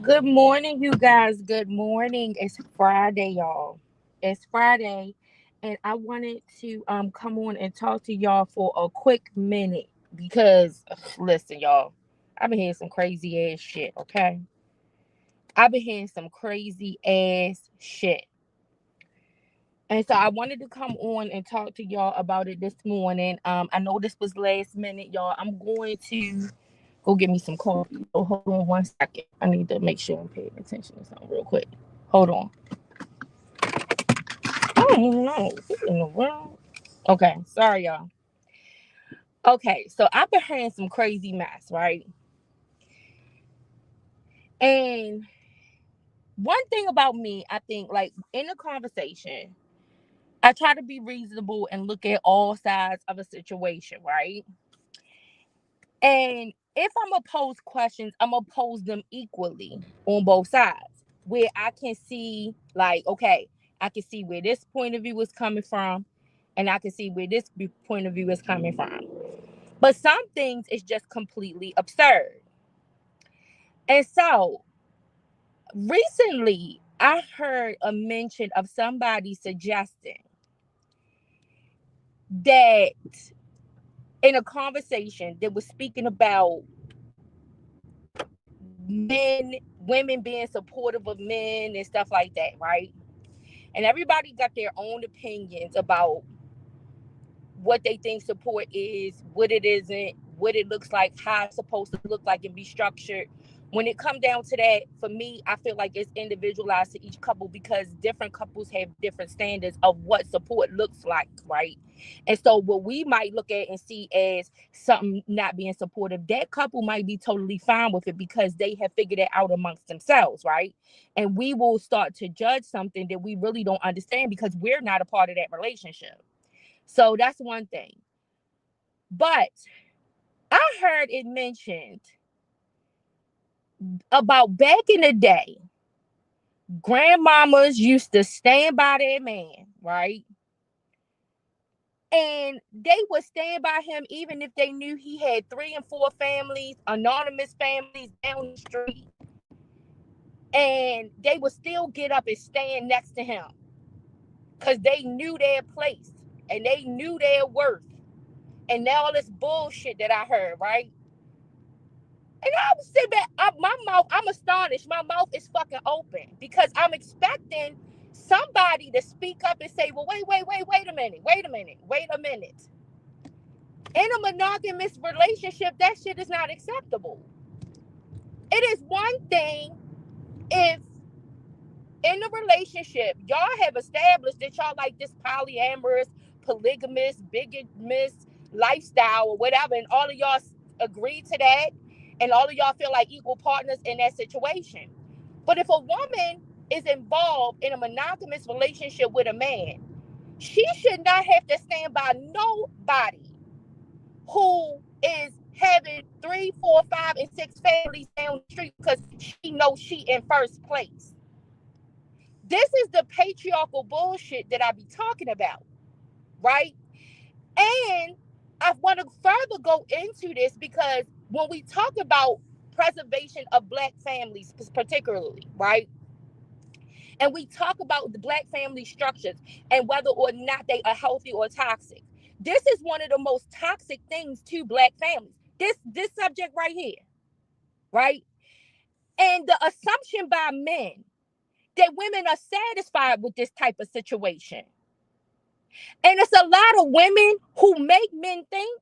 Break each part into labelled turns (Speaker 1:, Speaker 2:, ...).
Speaker 1: Good morning, you guys. Good morning. It's Friday, y'all. It's Friday, and I wanted to come on and talk to y'all for a quick minute because listen, y'all, I've been hearing some crazy ass shit. Okay, I've been hearing some crazy ass shit, and so I wanted to come on and talk to y'all about it this morning. I know this was last minute, y'all. I'm going to go get me some coffee. So hold on 1 second. I need to make sure I'm paying attention to something real quick. Hold on. I don't even know. What in the world? Okay, sorry, y'all. Okay, so I've been hearing some crazy mess, right? And one thing about me, I think, like in a conversation, I try to be reasonable and look at all sides of a situation, right? And if I'm gonna pose questions, I'm gonna pose them equally on both sides, where I can see, like, okay, I can see where this point of view is coming from, and I can see where this point of view is coming from. But some things is just completely absurd. And so recently, I heard a mention of somebody suggesting that in a conversation that was speaking about men, women being supportive of men and stuff like that, right? And everybody got their own opinions about what they think support is, what it isn't, what it looks like, how it's supposed to look like and be structured. When it come down to that, for me, I feel like it's individualized to each couple because different couples have different standards of what support looks like, right? And so what we might look at and see as something not being supportive, that couple might be totally fine with it because they have figured it out amongst themselves, right? And we will start to judge something that we really don't understand because we're not a part of that relationship. So that's one thing. But I heard it mentioned about back in the day, grandmamas used to stand by their man, right? And they would stand by him even if they knew he had 3 and 4 families, anonymous families down the street. And they would still get up and stand next to him because they knew their place and they knew their worth. And now all this bullshit that I heard, right? And I was sitting back, my mouth, I'm astonished. My mouth is fucking open because I'm expecting somebody to speak up and say, well, wait a minute, wait a minute. In a monogamous relationship, that shit is not acceptable. It is one thing if in a relationship, y'all have established that y'all like this polyamorous, polygamous, bigamous lifestyle or whatever, and all of y'all agree to that, and all of y'all feel like equal partners in that situation. But if a woman is involved in a monogamous relationship with a man, she should not have to stand by nobody who is having 3, 4, 5, and 6 families down the street because she knows she in first place. This is the patriarchal bullshit that I be talking about, right? And I want to further go into this because when we talk about preservation of Black families, particularly, right? And we talk about the Black family structures and whether or not they are healthy or toxic. This is one of the most toxic things to Black families. This subject right here, right? And the assumption by men that women are satisfied with this type of situation. And it's a lot of women who make men think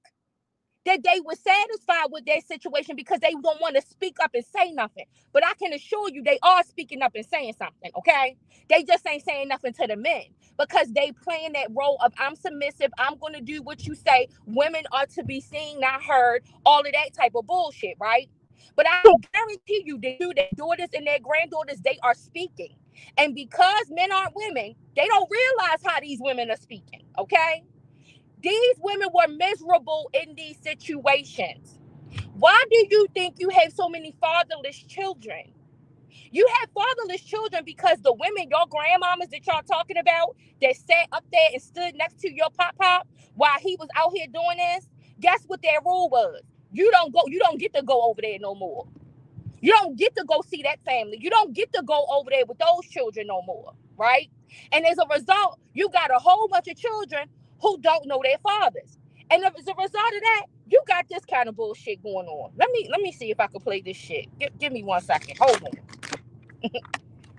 Speaker 1: that they were satisfied with their situation because they don't want to speak up and say nothing. But I can assure you they are speaking up and saying something, okay? They just ain't saying nothing to the men because they playing that role of I'm submissive, I'm going to do what you say. Women are to be seen, not heard, all of that type of bullshit, right? But I can guarantee you that their daughters and their granddaughters, they are speaking. And because men aren't women, they don't realize how these women are speaking, okay? These women were miserable in these situations. Why do you think you have so many fatherless children? You have fatherless children because the women, your grandmamas that y'all talking about, that sat up there and stood next to your pop while he was out here doing this, guess what their rule was? You don't get to go over there no more. You don't get to go see that family. You don't get to go over there with those children no more, right? And as a result, you got a whole bunch of children who don't know their fathers. And as a result of that, you got this kind of bullshit going on. Let me see if I can play this shit. Give me 1 second. Hold on.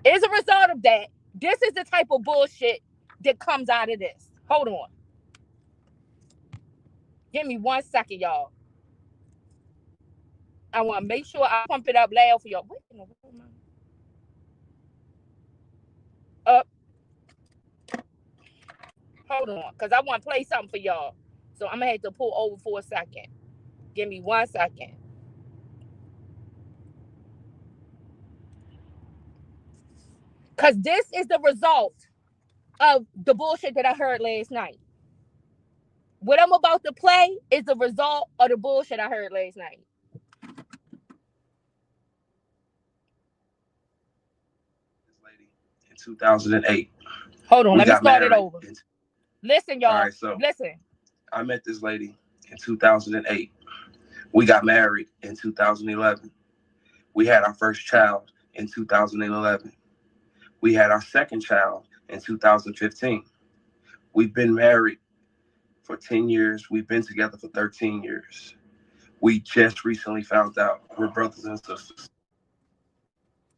Speaker 1: As a result of that, this is the type of bullshit that comes out of this. Hold on. Give me 1 second, y'all. I want to make sure I pump it up loud for y'all. Wait in the world, man. Up. Hold on, because I want to play something for y'all. So I'm going to have to pull over for a second. Give me 1 second. Because this is the result of the bullshit that I heard last night. What I'm about to play is the result of the bullshit I heard last night.
Speaker 2: This lady in 2008.
Speaker 1: Hold on, let me start it over. Listen, y'all.
Speaker 2: All right, so
Speaker 1: listen.
Speaker 2: I met this lady in 2008. We got married in 2011. We had our first child in 2011. We had our second child in 2015. We've been married for 10 years. We've been together for 13 years. We just recently found out we're brothers and sisters.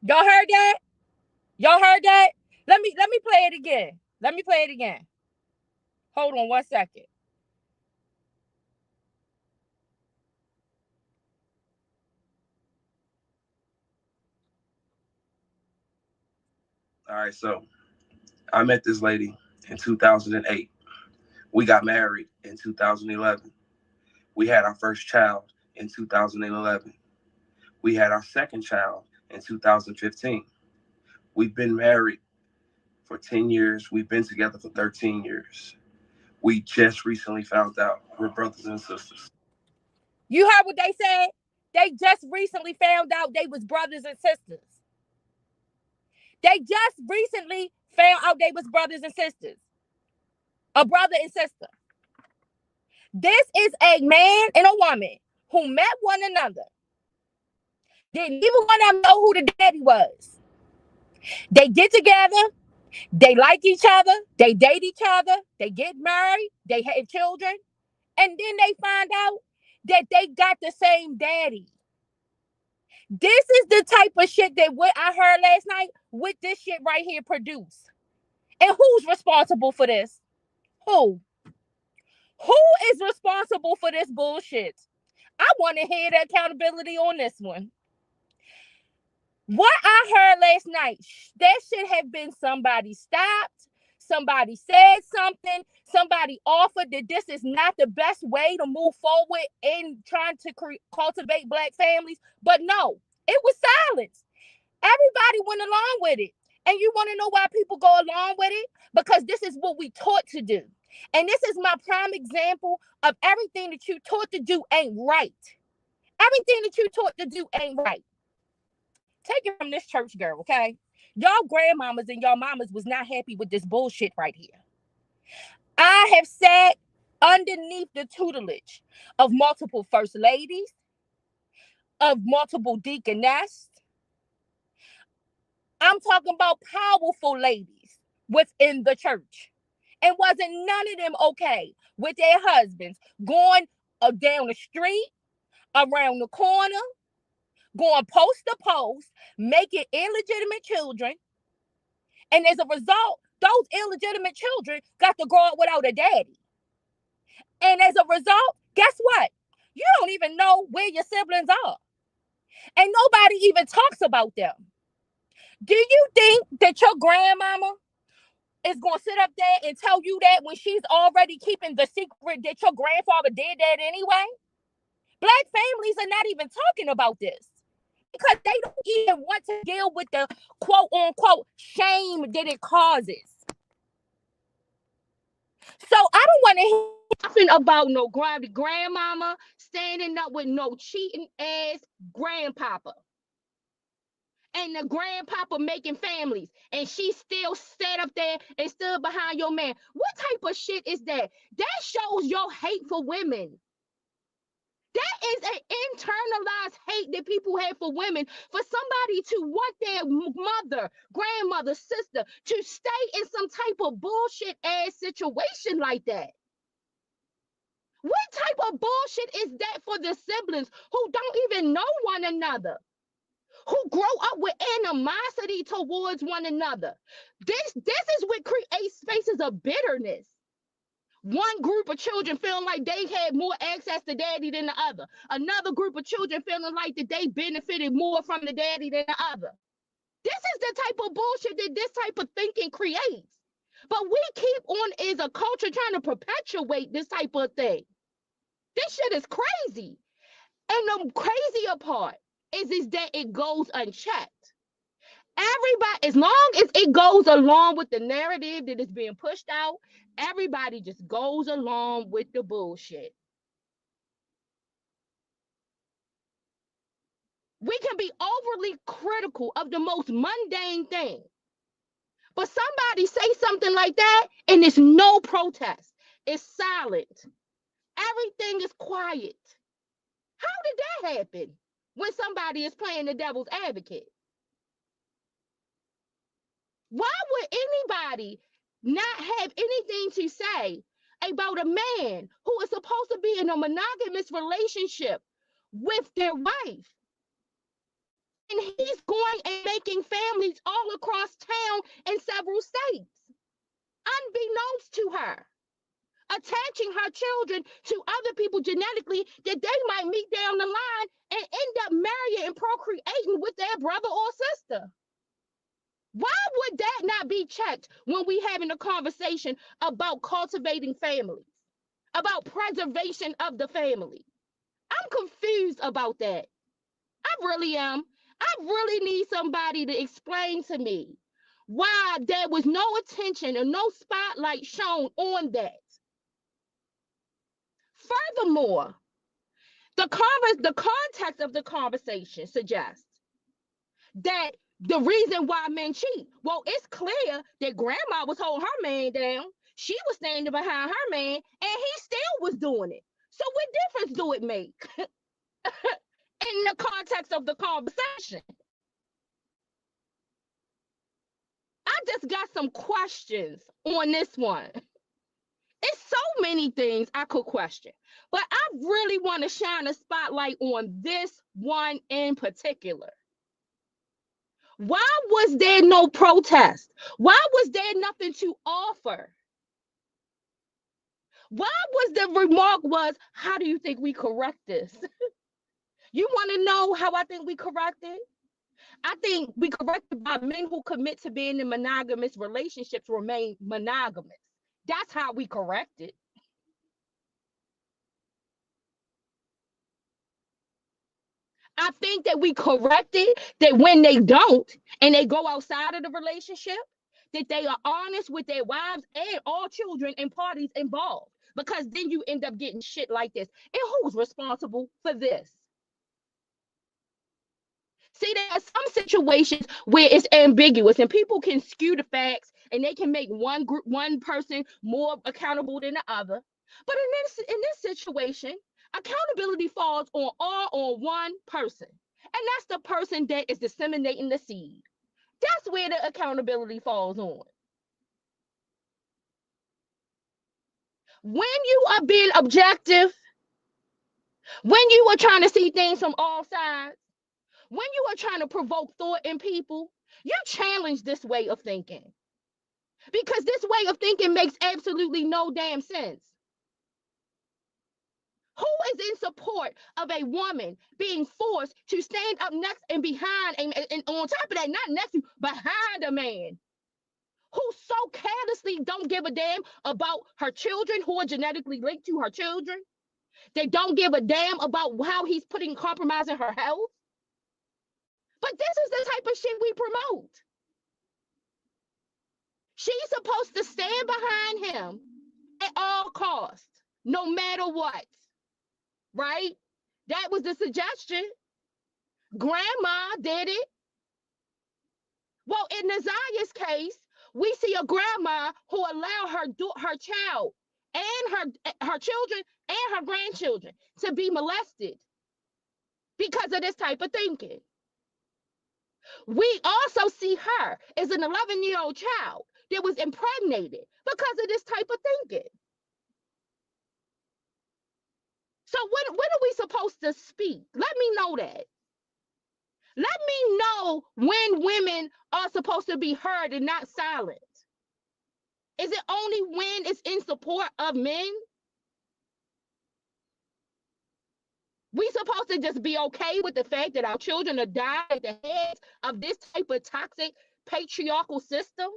Speaker 1: Y'all heard that? Y'all heard that? Let me play it again. Let me play it again. Hold on 1 second.
Speaker 2: All right, so I met this lady in 2008. We got married in 2011. We had our first child in 2011. We had our second child in 2015. We've been married for 10 years. We've been together for 13 years. We just recently found out we're brothers and sisters.
Speaker 1: You heard what they said? They just recently found out they was brothers and sisters. They just recently found out they was brothers and sisters. A brother and sister. This is a man and a woman who met one another. Didn't even want to know who the daddy was. They get together. They like each other. They date each other. They get married. They have children. And then they find out that they got the same daddy. This is the type of shit that what I heard last night with this shit right here produced. And who's responsible for this? Who? Who is responsible for this bullshit? I want to hear the accountability on this one. What I heard last night, that should have been somebody stopped, somebody said something, somebody offered that this is not the best way to move forward in trying to cultivate Black families. But no, it was silence. Everybody went along with it. And you want to know why people go along with it? Because this is what we taught to do. And this is my prime example of everything that you taught to do ain't right. Everything that you taught to do ain't right. Take it from this church girl, okay? Y'all grandmamas and y'all mamas was not happy with this bullshit right here. I have sat underneath the tutelage of multiple first ladies, of multiple deaconesses. I'm talking about powerful ladies within the church. And wasn't none of them okay with their husbands going down the street, around the corner, going post to post, making illegitimate children. And as a result, those illegitimate children got to grow up without a daddy. And as a result, guess what? You don't even know where your siblings are. And nobody even talks about them. Do you think that your grandmama is going to sit up there and tell you that when she's already keeping the secret that your grandfather did that anyway? Black families are not even talking about this because they don't even want to deal with the quote unquote shame that it causes. So I don't want to hear nothing about no grandmama standing up with no cheating ass grandpapa. And the grandpapa making families, and she still sat up there and stood behind your man. What type of shit is that? That shows your hate for women.
Speaker 3: That is an internalized hate that people have for women, for somebody to want their mother, grandmother, sister to stay in some type of bullshit ass situation like that. What type of bullshit is that for the siblings who don't even know one another, who grow up with animosity towards one another? This is what creates spaces of bitterness. One group of children feeling like they had more access to daddy than the other. Another group of children feeling like that they benefited more from the daddy than the other. This is the type of bullshit that this type of thinking creates. But we keep on as a culture trying to perpetuate this type of thing. This shit is crazy. And the crazier part is that it goes unchecked. Everybody, as long as it goes along with the narrative that is being pushed out, everybody just goes along with the bullshit. We can be overly critical of the most mundane thing, but somebody say something like that and it's no protest. It's silent. Everything is quiet. How did that happen when somebody is playing the devil's advocate? Why would anybody not have anything to say about a man who is supposed to be in a monogamous relationship with their wife? And he's going and making families all across town in several states, unbeknownst to her, attaching her children to other people genetically that they might meet down the line and end up marrying and procreating with their brother or sister. Why would that not be checked when we having a conversation about cultivating families, about preservation of the family? I'm confused about that. I really am. I really need somebody to explain to me why there was no attention or no spotlight shown on that. Furthermore, the context of the conversation suggests that the reason why men cheat, well, it's clear that grandma was holding her man down. She was standing behind her man, and he still was doing it. So what difference do it make in the context of the conversation? I just got some questions on this one. It's so many things I could question, but I really want to shine a spotlight on this one in particular. Why was there no protest? Why was there nothing to offer? Why was the remark was, how do you think we correct this? You want to know how I think we correct it? I think we correct it by men who commit to being in monogamous relationships remain monogamous. That's how we correct it. I think that we correct it, that when they don't and they go outside of the relationship, that they are honest with their wives and all children and parties involved. Because then you end up getting shit like this. And who's responsible for this? See, there are some situations where it's ambiguous and people can skew the facts and they can make one group, one person more accountable than the other. But in this situation, accountability falls on all on one person. And that's the person that is disseminating the seed. That's where the accountability falls on. When you are being objective, when you are trying to see things from all sides, when you are trying to provoke thought in people, you challenge this way of thinking. Because this way of thinking makes absolutely no damn sense. Who is in support of a woman being forced to stand up next and behind, and on top of that, not next to, behind a man who so carelessly don't give a damn about her children who are genetically linked to her children? They don't give a damn about how he's compromising her health. But this is the type of shit we promote. She's supposed to stand behind him at all costs, no matter what. Right? That was the suggestion. Grandma did it. Well, in Nazaya's case, we see a grandma who allowed her child and her children and her grandchildren to be molested because of this type of thinking. We also see her as an 11-year-old child that was impregnated because of this type of thinking. So when are we supposed to speak? Let me know that. Let me know when women are supposed to be heard and not silent. Is it only when it's in support of men? We supposed to just be okay with the fact that our children are dying at the hands of this type of toxic patriarchal system?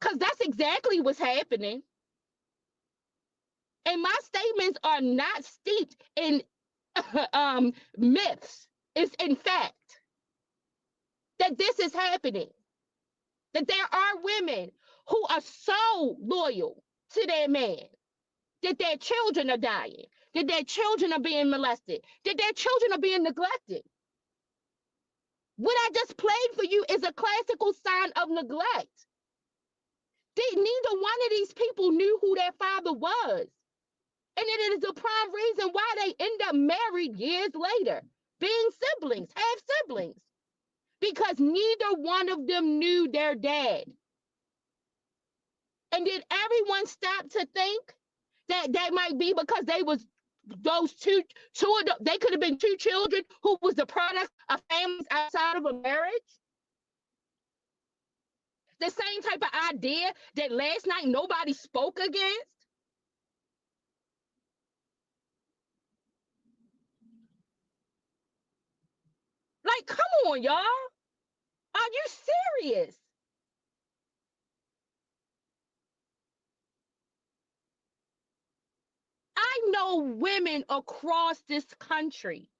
Speaker 3: Because that's exactly what's happening. And my statements are not steeped in myths. It's in fact that this is happening. That there are women who are so loyal to their man that their children are dying, that their children are being molested, that their children are being neglected. What I just played for you is a classical sign of neglect. Neither one of these people knew who their father was. And it is the prime reason why they end up married years later, being siblings, half siblings, because neither one of them knew their dad. And did everyone stop to think that that might be because they was those two of them, they could have been two children who was the product of families outside of a marriage? The same type of idea that last night nobody spoke against? Like, come on, y'all. Are you serious? I know women across this country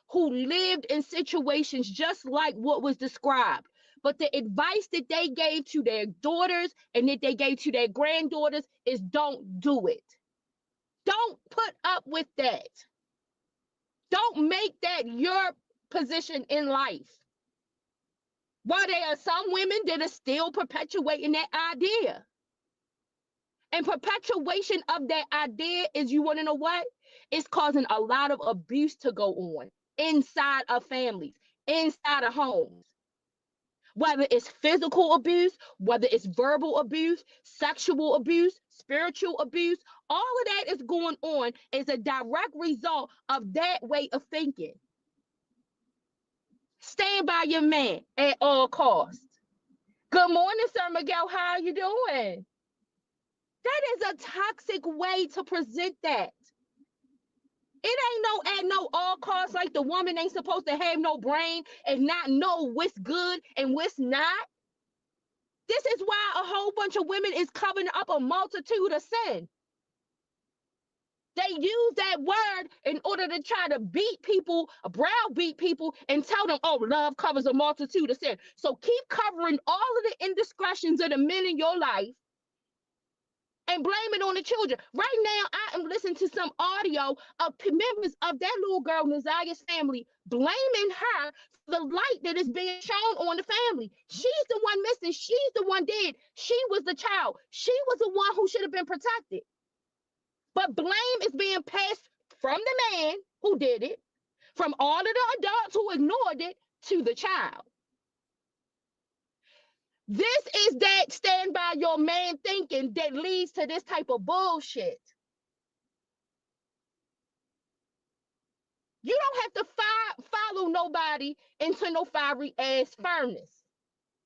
Speaker 3: who lived in situations just like what was described. But the advice that they gave to their daughters and that they gave to their granddaughters is don't do it. Don't put up with that. Don't make that your position in life. While there are some women that are still perpetuating that idea. And perpetuation of that idea is, you want to know what? It's causing a lot of abuse to go on inside of families, inside of homes. Whether it's physical abuse, whether it's verbal abuse, sexual abuse, spiritual abuse, all of that is going on as a direct result of that way of thinking. Stand by your man at all costs. Good morning, Sir Miguel. How are you doing? That is a toxic way to present that. It ain't no at no all costs, like the woman ain't supposed to have no brain and not know what's good and what's not. This is why a whole bunch of women is covering up a multitude of sin. They use that word in order to try to beat people, browbeat people, and tell them, oh, love covers a multitude of sin. So keep covering all of the indiscretions of the men in your life and blame it on the children. Right now, I am listening to some audio of members of that little girl, Nazaya's family, blaming her for the light that is being shown on the family. She's the one missing. She's the one dead. She was the child. She was the one who should have been protected. But blame is being passed from the man who did it, from all of the adults who ignored it, to the child. This is that stand by your man thinking that leads to this type of bullshit. You don't have to follow nobody into no fiery ass furnace.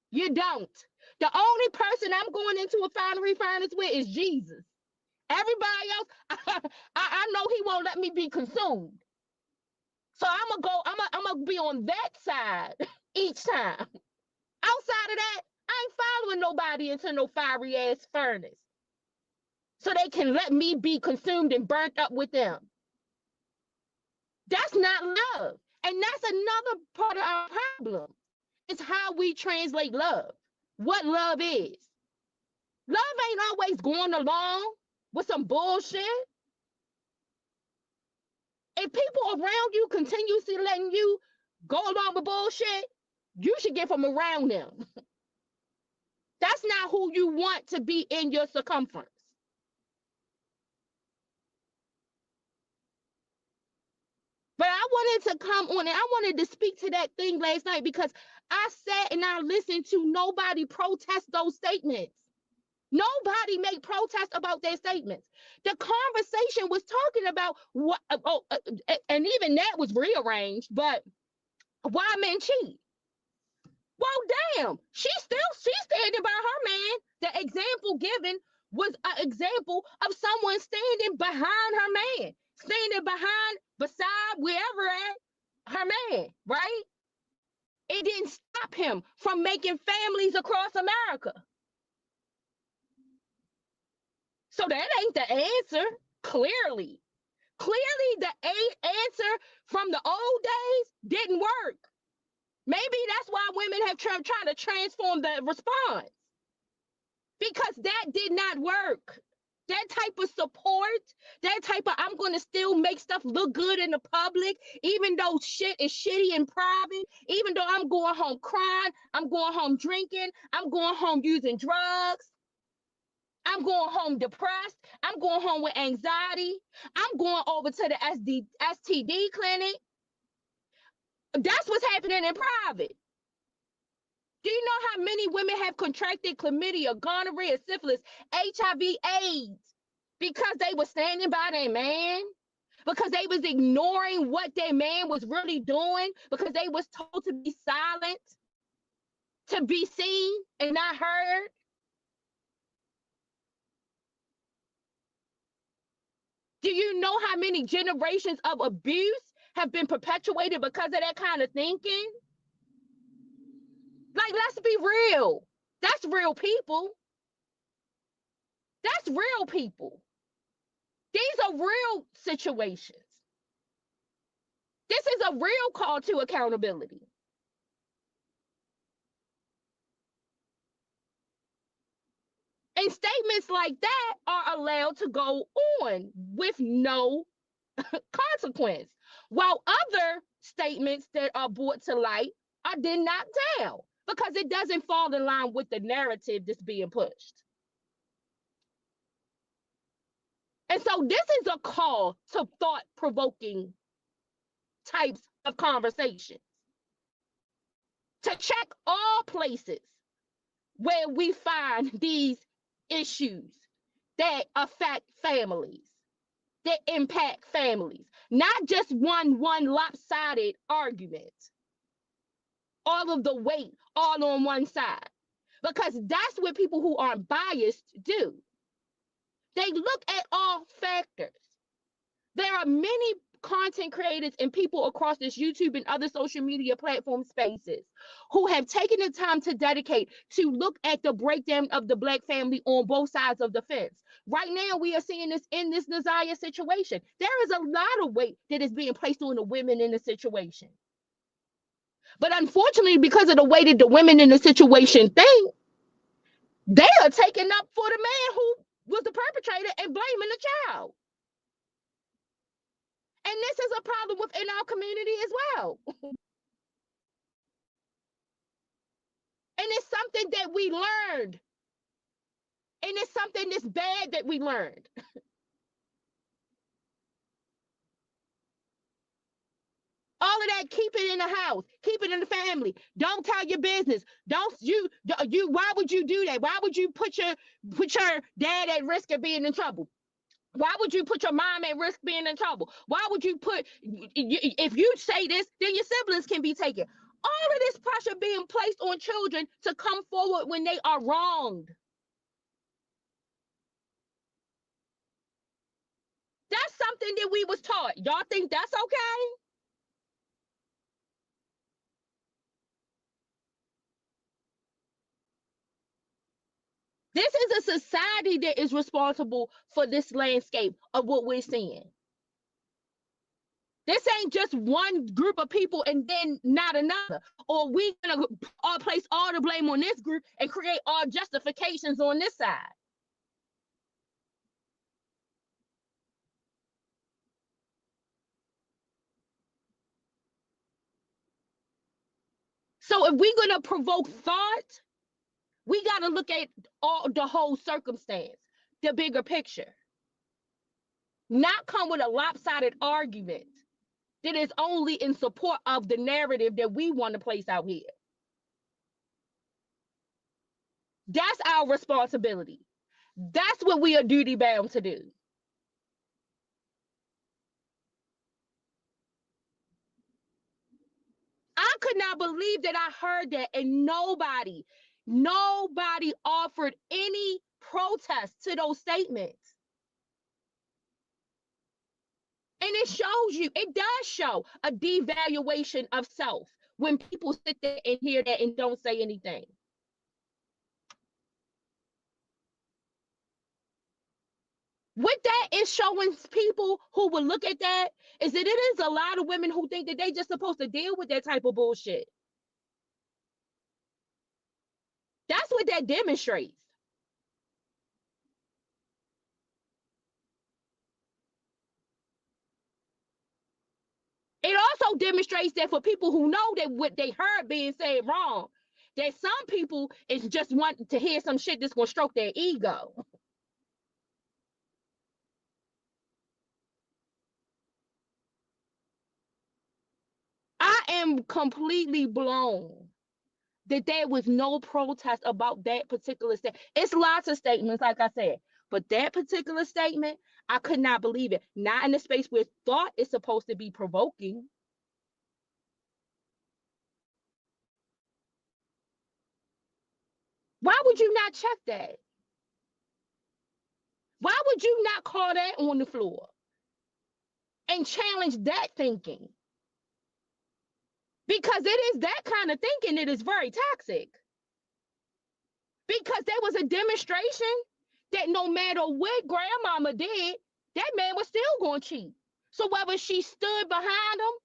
Speaker 3: You don't. The only person I'm going into a fiery furnace with is Jesus. Everybody else, I know he won't let me be consumed. So I'm gonna be on that side each time. Outside of that, I ain't following nobody into no fiery ass furnace so they can let me be consumed and burnt up with them. That's not love. And that's another part of our problem. It's how we translate love. What love is. Love ain't always going along with some bullshit. If people around you continuously letting you go along with bullshit, you should get from around them. That's not who you want to be in your circumference. But I wanted to come on and I wanted to speak to that thing last night because I sat and I listened to nobody protest those statements. Nobody made protest about their statements. The conversation was talking about what, and even that was rearranged, but why men cheat. Well, damn, she's standing by her man. The example given was an example of someone standing behind her man, standing beside wherever at her man, right? It didn't stop him from making families across America. So that ain't the answer, clearly. Clearly, the answer from the old days didn't work. Maybe that's why women have tried to transform the response, because that did not work. That type of support, that type of I'm going to still make stuff look good in the public, even though shit is shitty in private, even though I'm going home crying, I'm going home drinking, I'm going home using drugs, I'm going home depressed, I'm going home with anxiety, I'm going over to the STD clinic. That's what's happening in private. Do you know how many women have contracted chlamydia, gonorrhea, syphilis, HIV, AIDS because they were standing by their man? Because they was ignoring what their man was really doing? Because they was told to be silent, to be seen and not heard? Do you know how many generations of abuse have been perpetuated because of that kind of thinking? Like, let's be real. That's real people. That's real people. These are real situations. This is a real call to accountability. And statements like that are allowed to go on with no consequence, while other statements that are brought to light are then knocked down because it doesn't fall in line with the narrative that's being pushed. And so this is a call to thought-provoking types of conversations, to check all places where we find these issues that affect families, that impact families, not just one lopsided argument, all of the weight all on one side, because that's what people who aren't biased do. They look at all factors. There are many content creators and people across this YouTube and other social media platform spaces who have taken the time to dedicate to look at the breakdown of the Black family on both sides of the fence. Right now, we are seeing this in this Naziah situation. There is a lot of weight that is being placed on the women in the situation. But unfortunately, because of the way that the women in the situation think, they are taking up for the man who was the perpetrator and blaming the child. And this is a problem within our community as well. And it's something that we learned. And it's something that's bad that we learned. All of that, keep it in the house, keep it in the family. Don't tell your business. Why would you do that? Why would you put your dad at risk of being in trouble? Why would you put your mom at risk being in trouble? Why would you put, if you say this, then your siblings can be taken. All of this pressure being placed on children to come forward when they are wronged. That's something that we was taught. Y'all think that's okay? This is a society that is responsible for this landscape of what we're seeing. This ain't just one group of people and then not another. Or we're going to all place all the blame on this group and create all justifications on this side. So if we're going to provoke thought, we got to look at all the whole circumstance, the bigger picture. Not come with a lopsided argument that is only in support of the narrative that we want to place out here. That's our responsibility. That's what we are duty bound to do. I could not believe that I heard that, and nobody offered any protest to those statements. And it does show a devaluation of self when people sit there and hear that and don't say anything. What that is showing people who will look at that is that it is a lot of women who think that they just supposed to deal with that type of bullshit. That's what that demonstrates. It also demonstrates that for people who know that what they heard being said wrong, that some people is just wanting to hear some shit that's gonna stroke their ego. I am completely blown that there was no protest about that particular statement. It's lots of statements, like I said, but that particular statement, I could not believe it. Not in the space where thought is supposed to be provoking. Why would you not check that? Why would you not call that on the floor and challenge that thinking? Because it is that kind of thinking that is very toxic. Because there was a demonstration that no matter what grandmama did, that man was still going to cheat. So whether she stood behind him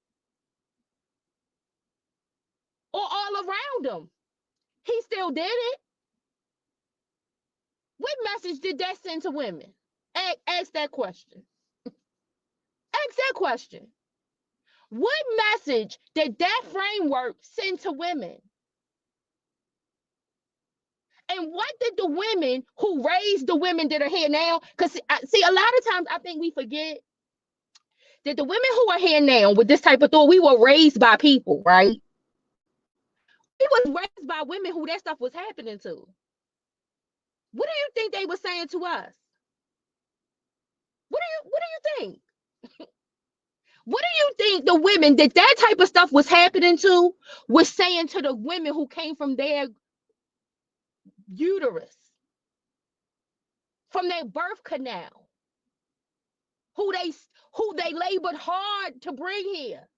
Speaker 3: or all around him, he still did it. What message did that send to women? Ask that question. Ask that question. What message did that framework send to women? And what did the women who raised the women that are here now? Because see, a lot of times I think we forget that the women who are here now with this type of thought, we were raised by people, right? We was raised by women who that stuff was happening to. What do you think they were saying to us? What do you think? What do you think the women that type of stuff was happening to was saying to the women who came from their uterus, from their birth canal, who they labored hard to bring here?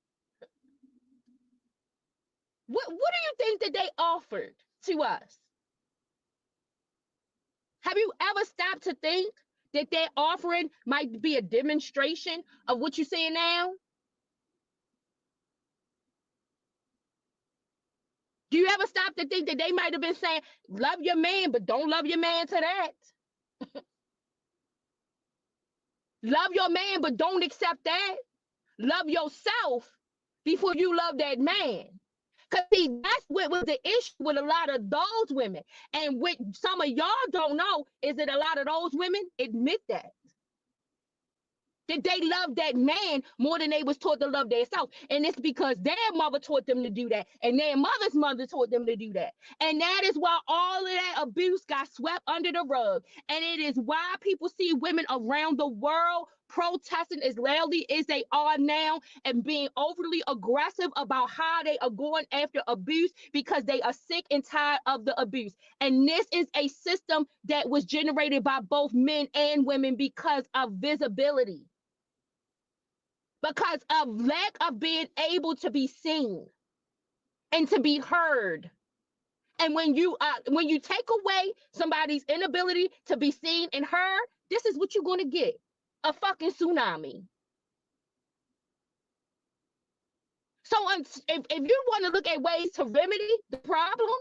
Speaker 3: What do you think that they offered to us? Have you ever stopped to think that their offering might be a demonstration of what you're seeing now? Do you ever stop to think that they might have been saying, love your man, but don't love your man to that? Love your man, but don't accept that. Love yourself before you love that man. Because see, that's what was the issue with a lot of those women. And what some of y'all don't know is that a lot of those women admit that they love that man more than they was taught to love themselves. And it's because their mother taught them to do that. And their mother's mother taught them to do that. And that is why all of that abuse got swept under the rug. And it is why people see women around the world protesting as loudly as they are now and being overly aggressive about how they are going after abuse, because they are sick and tired of the abuse. And this is a system that was generated by both men and women because of visibility, because of lack of being able to be seen and to be heard. And when you take away somebody's inability to be seen and heard, this is what you're going to get: a fucking tsunami. So if you want to look at ways to remedy the problem,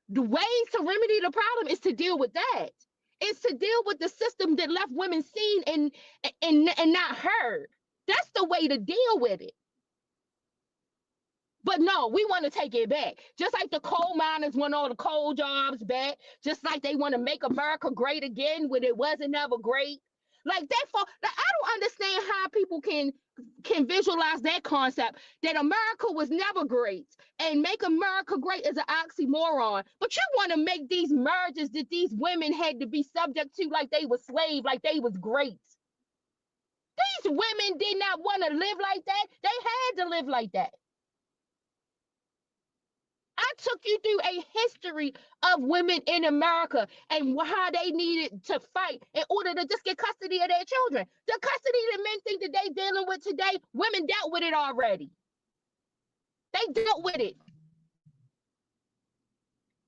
Speaker 3: the ways to remedy the problem is to deal with that. It's to deal with the system that left women seen and not heard. That's the way to deal with it. But no, we want to take it back. Just like the coal miners want all the coal jobs back, just like they want to make America great again when it wasn't ever great. Like that, I don't understand how people can can visualize that concept, that America was never great, and make America great is an oxymoron. But you want to make these mergers that these women had to be subject to like they were slaves, like they was great. These women did not want to live like that. They had to live like that. I took you through a history of women in America and how they needed to fight in order to just get custody of their children. The custody that men think that they dealing with today, women dealt with it already. They dealt with it.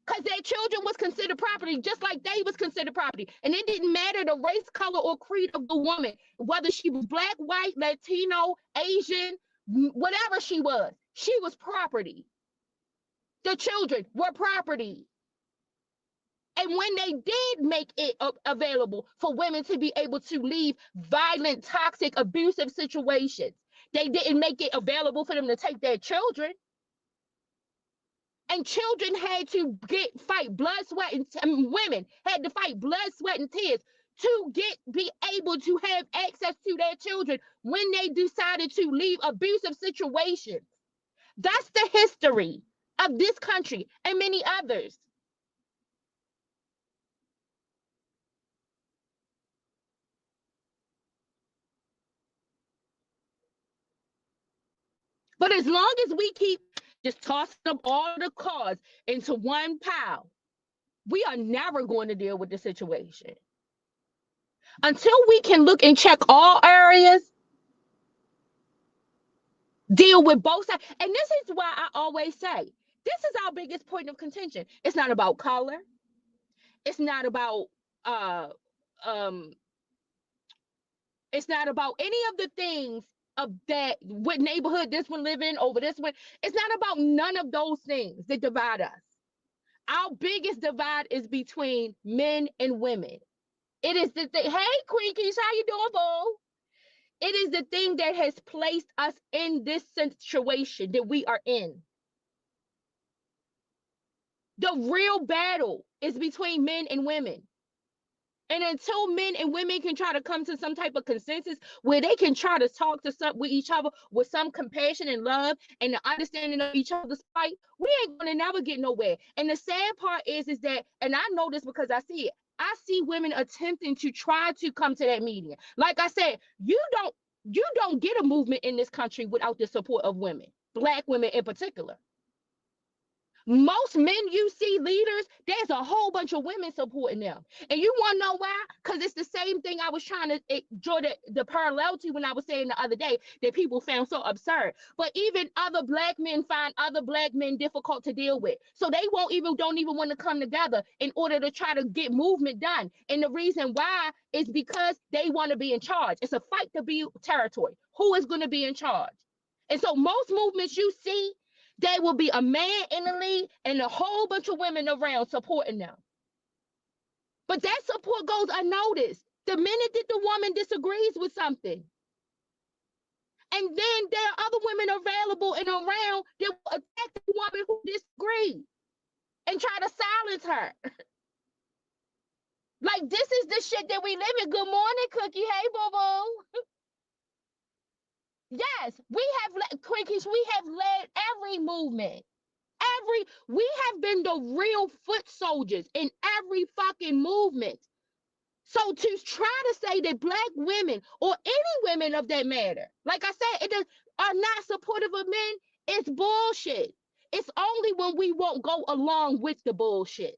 Speaker 3: Because their children was considered property, just like they was considered property. And it didn't matter the race, color, or creed of the woman, whether she was black, white, Latino, Asian, whatever she was property. The children were property. And when they did make it available for women to be able to leave violent, toxic, abusive situations, they didn't make it available for them to take their children. And children had to fight blood, sweat, and women had to fight blood, sweat, and tears to be able to have access to their children when they decided to leave abusive situations. That's the history of this country and many others. But as long as we keep just tossing up all the cards into one pile, we are never going to deal with the situation. Until we can look and check all areas, deal with both sides. And this is why I always say, this is our biggest point of contention. It's not about color. It's not about it's not about any of the things of that, what neighborhood this one live in over this one. It's not about none of those things that divide us. Our biggest divide is between men and women. It is the thing. Hey, Queen Keisha, how you doing, boo? It is the thing that has placed us in this situation that we are in. The real battle is between men and women. And until men and women can try to come to some type of consensus where they can try to talk to with each other with some compassion and love and the understanding of each other's fight, we ain't gonna never get nowhere. And the sad part is that, and I know this because I see it, I see women attempting to try to come to that median. Like I said, you don't get a movement in this country without the support of women, Black women in particular. Most men you see leaders, there's a whole bunch of women supporting them. And you want to know why? Because it's the same thing I was trying to draw the parallel to when I was saying the other day that people found so absurd. But even other Black men find other Black men difficult to deal with. So they don't even want to come together in order to try to get movement done. And the reason why is because they want to be in charge. It's a fight to be territory. Who is going to be in charge? And so most movements you see, there will be a man in the lead and a whole bunch of women around supporting them. But that support goes unnoticed the minute that the woman disagrees with something. And then there are other women available and around that will attack the woman who disagrees and try to silence her. Like, this is the shit that we live in. Good morning, Cookie. Hey, boo-boo. Yes, we have, Quickies, we have led every movement. We have been the real foot soldiers in every fucking movement. So to try to say that Black women or any women of that matter, like I said, are not supportive of men, it's bullshit. It's only when we won't go along with the bullshit.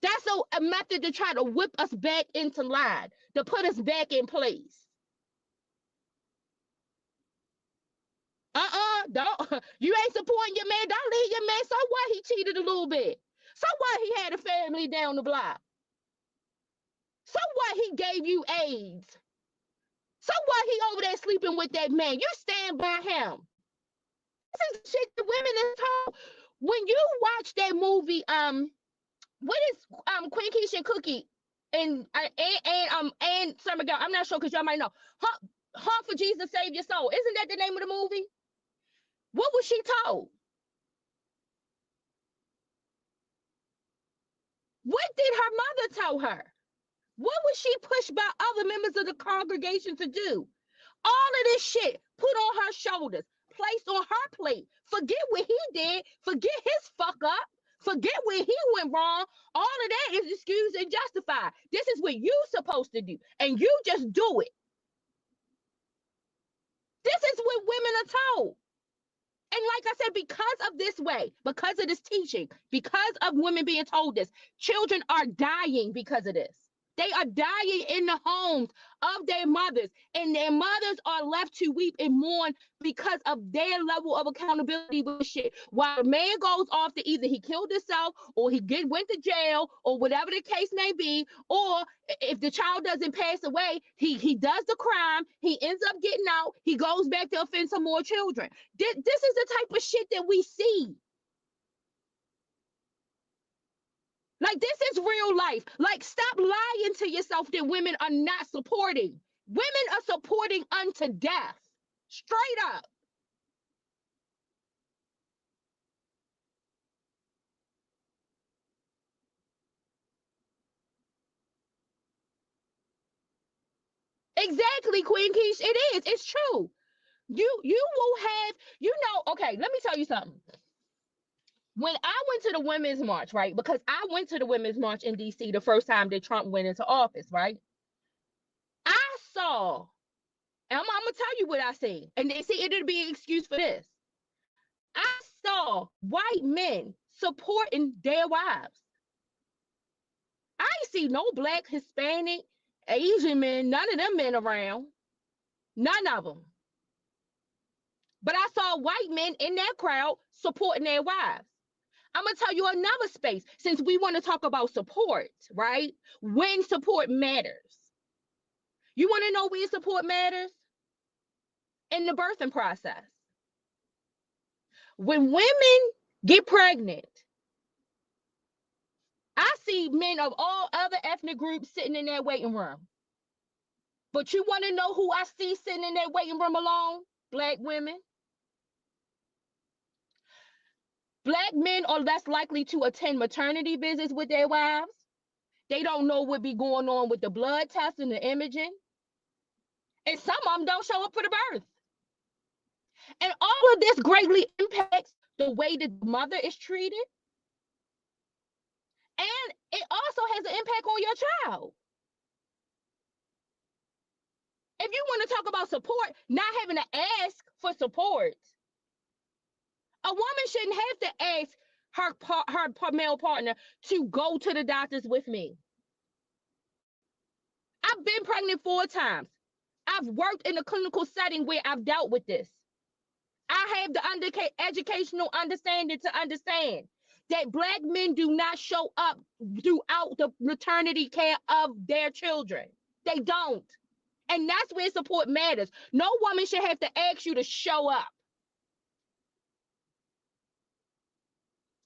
Speaker 3: That's a method to try to whip us back into line, to put us back in place. Don't. You ain't supporting your man. Don't leave your man. So what? He cheated a little bit. So what? He had a family down the block. So what? He gave you AIDS. So what? He over there sleeping with that man. You stand by him. This is shit the women is told. When you watch that movie, what is Queen Keisha and Cookie and Summer Girl? I'm not sure because y'all might know. Hunt for Jesus, Save Your Soul. Isn't that the name of the movie? What was she told? What did her mother tell her? What was she pushed by other members of the congregation to do? All of this shit put on her shoulders, placed on her plate. Forget what he did. Forget his fuck up. Forget where he went wrong. All of that is excused and justified. This is what you supposed to do, and you just do it. This is what women are told. And like I said, because of this way, because of this teaching, because of women being told this, children are dying because of this. They are dying in the homes of their mothers, and their mothers are left to weep and mourn because of their level of accountability with shit. While a man goes off to either he killed himself or he went to jail or whatever the case may be, or if the child doesn't pass away, he does the crime, he ends up getting out, he goes back to offend some more children. This is the type of shit that we see. Like, this is real life. Like, stop lying to yourself that women are not supporting. Women are supporting unto death. Straight up. Exactly, Queen Keish. It is. It's true. You will have, okay, let me tell you something. When I went to the Women's March, right? Because I went to the Women's March in DC the first time that Trump went into office, right? I saw, and I'm gonna tell you what I seen, and they see it'll be an excuse for this. I saw white men supporting their wives. I ain't see no black, Hispanic, Asian men, none of them men around. None of them. But I saw white men in that crowd supporting their wives. I'm going to tell you another space, since we want to talk about support, right? When support matters. You want to know where support matters? In the birthing process. When women get pregnant, I see men of all other ethnic groups sitting in that waiting room. But you want to know who I see sitting in that waiting room alone? Black women. Black men are less likely to attend maternity visits with their wives. They don't know what be going on with the blood test and the imaging. And some of them don't show up for the birth. And all of this greatly impacts the way that the mother is treated. And it also has an impact on your child. If you want to talk about support, not having to ask for support, a woman shouldn't have to ask her male partner to go to the doctors with me. I've been pregnant 4 times. I've worked in a clinical setting where I've dealt with this. I have the educational understanding to understand that Black men do not show up throughout the maternity care of their children. They don't. And that's where support matters. No woman should have to ask you to show up.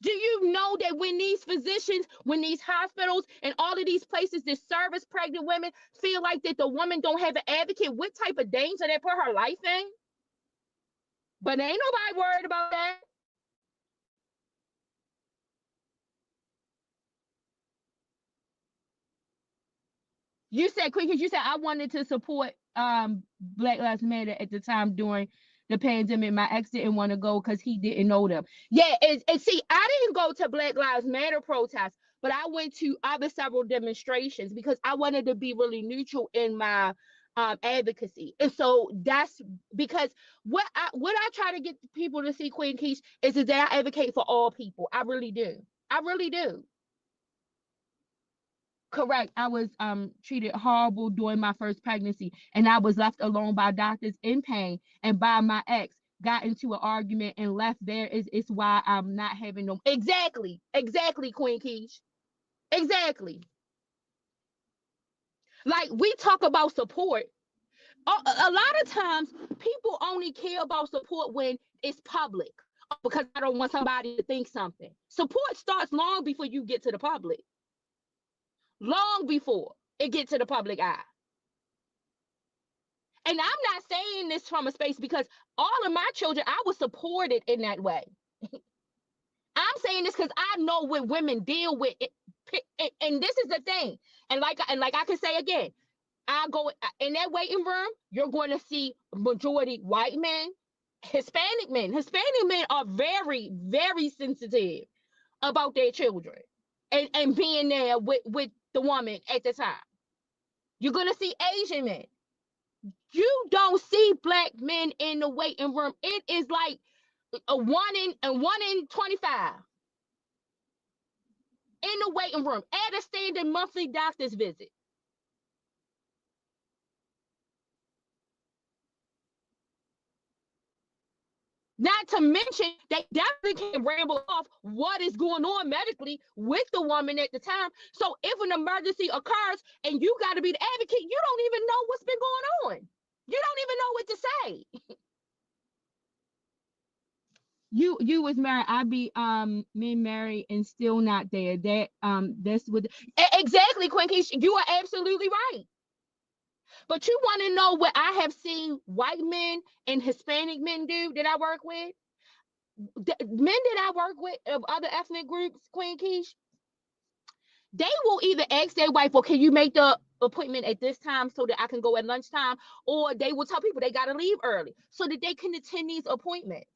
Speaker 3: Do you know that when these physicians, when these hospitals and all of these places that service pregnant women feel like that the woman don't have an advocate, what type of danger they put her life in? But ain't nobody worried about that. You said, quick, because you said I wanted to support Black Lives Matter at the time during the pandemic. My ex didn't want to go because he didn't know them. Yeah, and see, I didn't go to Black Lives Matter protests, but I went to other several demonstrations because I wanted to be really neutral in my advocacy. And so that's because what I try to get people to see, Queen Keish, is that I advocate for all people. I really do. I really do. Correct. I was treated horrible during my first pregnancy, and I was left alone by doctors in pain and by my ex. Got into an argument and left there. Is why I'm not having no. Exactly, Queen Keish. Exactly. Like, we talk about support. A lot of times, people only care about support when it's public, because I don't want somebody to think something. Support starts long before you get to the public. Long before it gets to the public eye. And I'm not saying this from a space because all of my children, I was supported in that way. I'm saying this because I know what women deal with. And this is the thing. And like I can say again, I go in that waiting room, you're going to see majority white men, Hispanic men. Hispanic men are very, very sensitive about their children and being there with the woman at the time. You're going to see Asian men. You don't see black men in the waiting room. It is like a 1 in 25 in the waiting room at a standard monthly doctor's visit. Not to mention, they definitely can ramble off what is going on medically with the woman at the time. So if an emergency occurs and you got to be the advocate, you don't even know what's been going on. You don't even know what to say. You was married. I be me married and still not there. That's what exactly, Queen Keisha. You are absolutely right. But you want to know what I have seen white men and Hispanic men do that I work with? The men that I work with of other ethnic groups, Queen Keish, they will either ask their wife, well, can you make the appointment at this time so that I can go at lunchtime? Or they will tell people they got to leave early so that they can attend these appointments.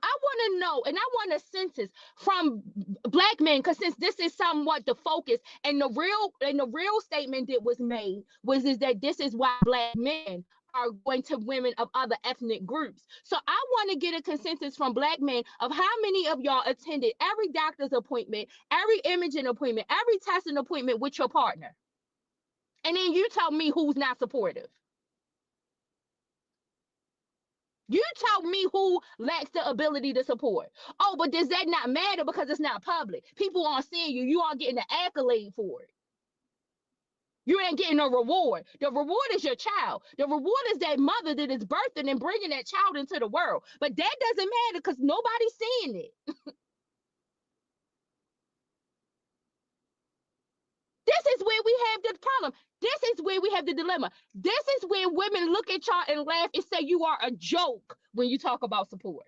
Speaker 3: I want to know, and I want a census from black men, because since this is somewhat the focus, and the real statement that was made was is that this is why black men are going to women of other ethnic groups. So I want to get a consensus from black men of how many of y'all attended every doctor's appointment, every imaging appointment, every testing appointment with your partner. And then you tell me who's not supportive. You tell me who lacks the ability to support. Oh, but does that not matter because it's not public? People aren't seeing you. You aren't getting an accolade for it. You ain't getting a reward. The reward is your child. The reward is that mother that is birthing and bringing that child into the world. But that doesn't matter because nobody's seeing it. This is where we have the problem. This is where we have the dilemma. This is where women look at y'all and laugh and say you are a joke when you talk about support.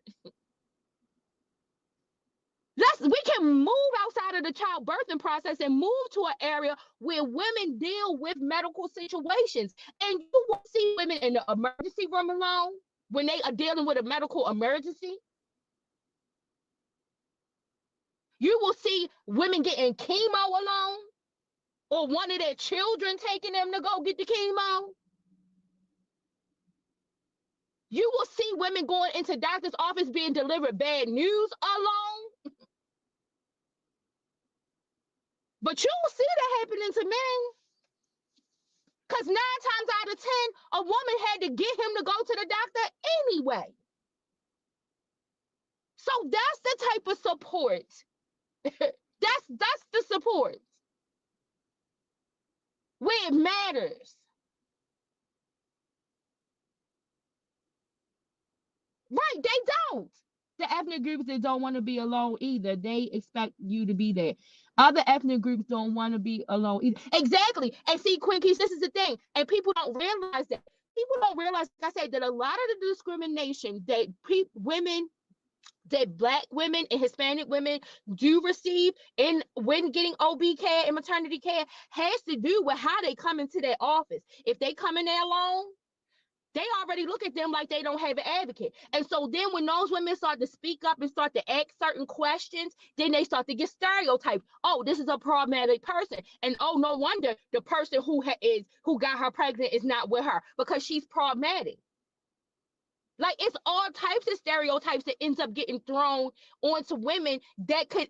Speaker 3: We can move outside of the childbirthing process and move to an area where women deal with medical situations. And you will see women in the emergency room alone when they are dealing with a medical emergency. You will see women getting chemo alone, or one of their children taking them to go get the chemo. You will see women going into doctor's office being delivered bad news alone. But you will see that happening to men. Because 9 times out of 10, a woman had to get him to go to the doctor anyway. So that's the type of support. that's the support. Where it matters. Right, they don't. The ethnic groups that don't want to be alone either. They expect you to be there. Other ethnic groups don't want to be alone either. Exactly. And see, Queen Keys, this is the thing. And people don't realize that. People don't realize, like I said, that a lot of the discrimination that women, that black women and Hispanic women do receive when getting OB care and maternity care has to do with how they come into their office. If they come in there alone, they already look at them like they don't have an advocate. And so then when those women start to speak up and start to ask certain questions, then they start to get stereotyped. Oh, this is a problematic person. And oh, no wonder the person who got her pregnant is not with her because she's problematic. Like, it's all types of stereotypes that ends up getting thrown onto women that could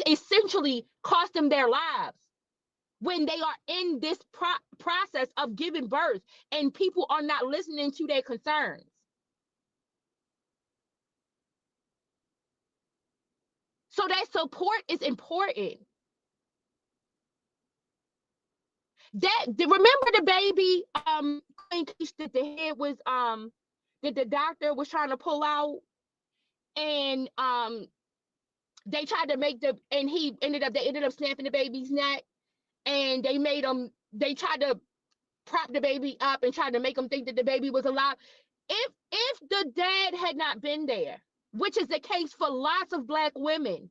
Speaker 3: essentially cost them their lives when they are in this process of giving birth and people are not listening to their concerns. So that support is important. Remember the baby that the head was that the doctor was trying to pull out, and they tried to make they ended up snapping the baby's neck, and they tried to prop the baby up and tried to make them think that the baby was alive. If the dad had not been there, which is the case for lots of black women,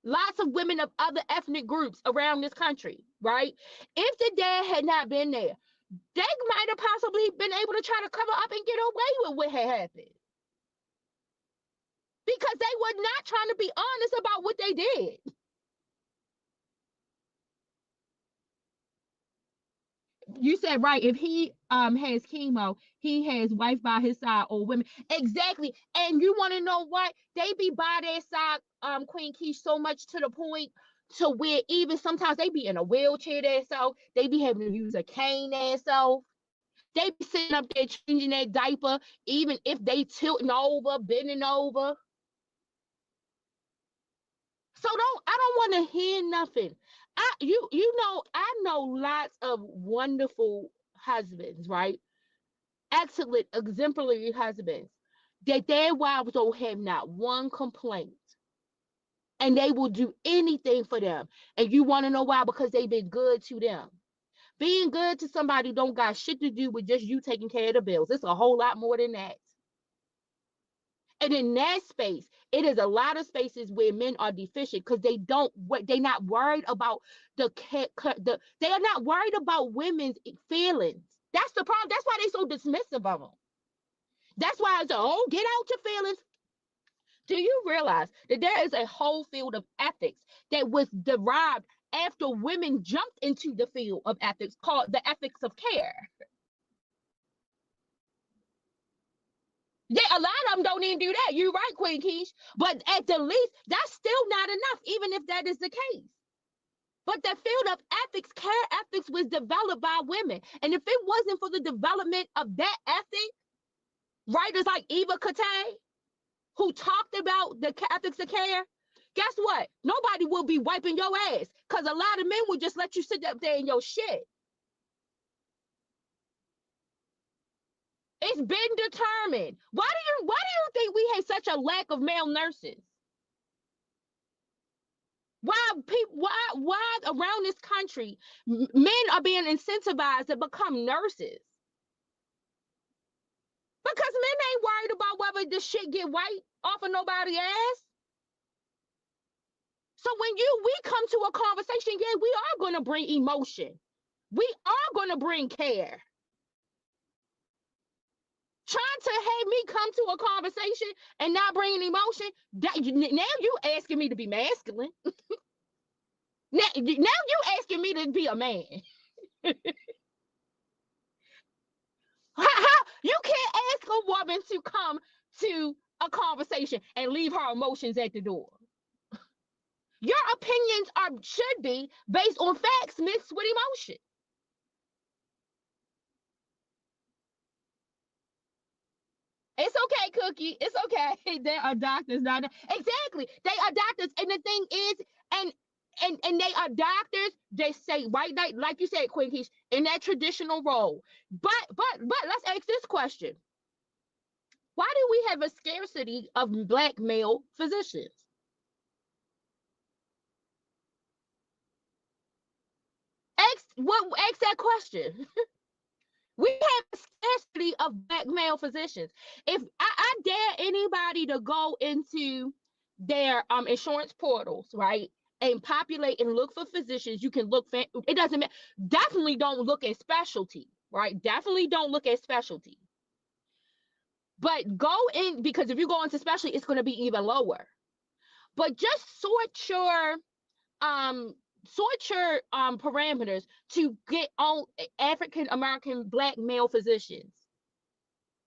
Speaker 3: Lots of women of other ethnic groups around this country, right? If the dad had not been there, they might have possibly been able to try to cover up and get away with what had happened because they were not trying to be honest about what they did. You said right. If he has chemo, he has wife by his side or women. Exactly. And you want to know what? They be by their side, Queen Keish, so much to the point to where even sometimes they be in a wheelchair themselves. They be having to use a cane themselves. They be sitting up there changing their diaper, even if they tilting over, bending over. So I don't want to hear nothing. I know lots of wonderful husbands, right? Excellent, exemplary husbands that their wives don't have not one complaint. And they will do anything for them. And you want to know why? Because they've been good to them. Being good to somebody don't got shit to do with just you taking care of the bills. It's a whole lot more than that. And in that space, it is a lot of spaces where men are deficient because they're not worried about they are not worried about women's feelings. That's the problem. That's why they're so dismissive of them. That's why it's get out your feelings. Do you realize that there is a whole field of ethics that was derived after women jumped into the field of ethics called the ethics of care? Yeah, a lot of them don't even do that. You're right, Queen Keish. But at the least, that's still not enough, even if that is the case. But the field of ethics, care ethics, was developed by women. And if it wasn't for the development of that ethic, writers like Eva Kate, who talked about the ethics of care, guess what? Nobody will be wiping your ass because a lot of men will just let you sit up there in your shit. It's been determined. Why do you think we have such a lack of male nurses? Why around this country men are being incentivized to become nurses? Because men ain't worried about whether this shit get white off of nobody's ass. So when we come to a conversation, yeah, we are going to bring emotion. We are going to bring care. Trying to have me come to a conversation and not bring an emotion, now you asking me to be masculine. now you asking me to be a man. How you can't ask a woman to come to a conversation and leave her emotions at the door. Your opinions should be based on facts mixed with emotion. It's okay, Cookie. It's okay. They are doctors, not exactly. They are doctors, and the thing is, and they are doctors. They say right, like you said, Queen Keish, in that traditional role. But let's ask this question: why do we have a scarcity of Black male physicians? Ask that question. We have a scarcity of Black male physicians. If I dare anybody to go into their insurance portals, right, and populate and look for physicians, you can look for it. Doesn't matter. Definitely don't look at specialty, right? Definitely don't look at specialty. But go in, because if you go into specialty, it's going to be even lower. But just sort your parameters to get on African American Black male physicians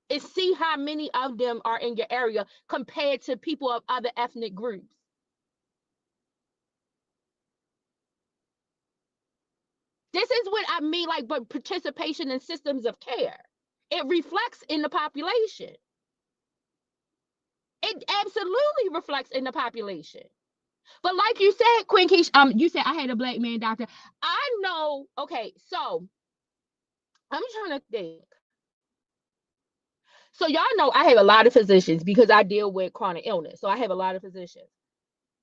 Speaker 3: and see how many of them are in your area compared to people of other ethnic groups. This is what I mean, like, but participation in systems of care. It reflects in the population. It absolutely reflects in the population. But like you said, Queen Keish, you said I had a Black man doctor. I know. Okay, so I'm trying to think. So y'all know I have a lot of physicians because I deal with chronic illness. So I have a lot of physicians.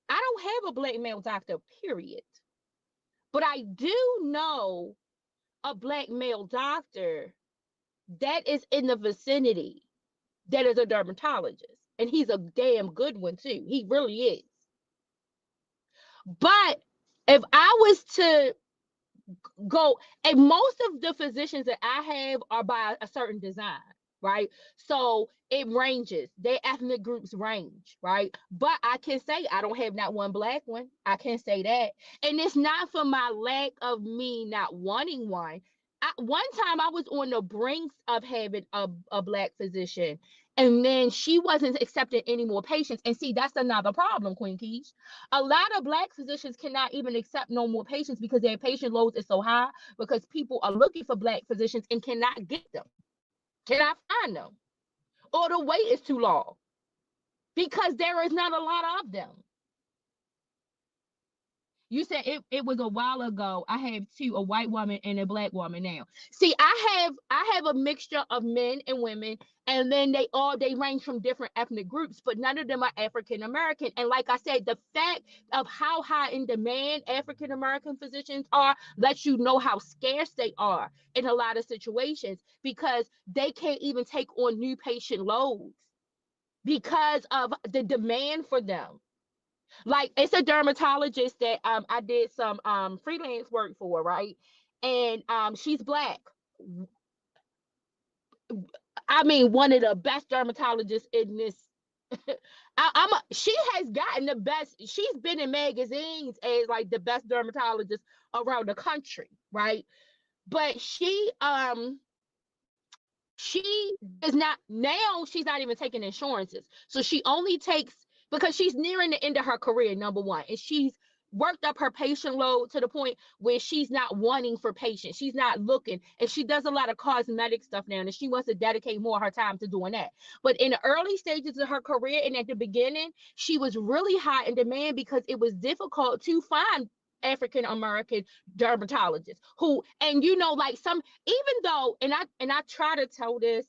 Speaker 3: I don't have a Black male doctor, period. But I do know a Black male doctor that is in the vicinity that is a dermatologist. And he's a damn good one too. He really is. But if I was to go, and most of the physicians that I have are by a certain design, right? So it ranges, their ethnic groups range, right? But I can say I don't have not one black one. I can say that. And it's not for my lack of me not wanting one. One time I was on the brinks of having a black physician, and then she wasn't accepting any more patients. And see, that's another problem, Queen Keish. A lot of black physicians cannot even accept no more patients because their patient loads is so high, because people are looking for black physicians and cannot get them, cannot find them, or the wait is too long because there is not a lot of them. You said it was a while ago. I have two, a white woman and a black woman now. See, I have a mixture of men and women, and then they range from different ethnic groups, but none of them are African American. And like I said, the fact of how high in demand African American physicians are lets you know how scarce they are in a lot of situations, because they can't even take on new patient loads because of the demand for them. Like, it's a dermatologist that I did some freelance work for, right? And she's black. I mean, one of the best dermatologists in this. She has gotten the best. She's been in magazines as like the best dermatologist around the country, right? But she does not, now she's not even taking insurances, so she only takes, because she's nearing the end of her career, number one, and she's worked up her patient load to the point where she's not wanting for patients, she's not looking, and she does a lot of cosmetic stuff now, and she wants to dedicate more of her time to doing that. But in the early stages of her career and at the beginning, she was really high in demand because it was difficult to find African American dermatologists who, and like some, even though, and I try to tell this,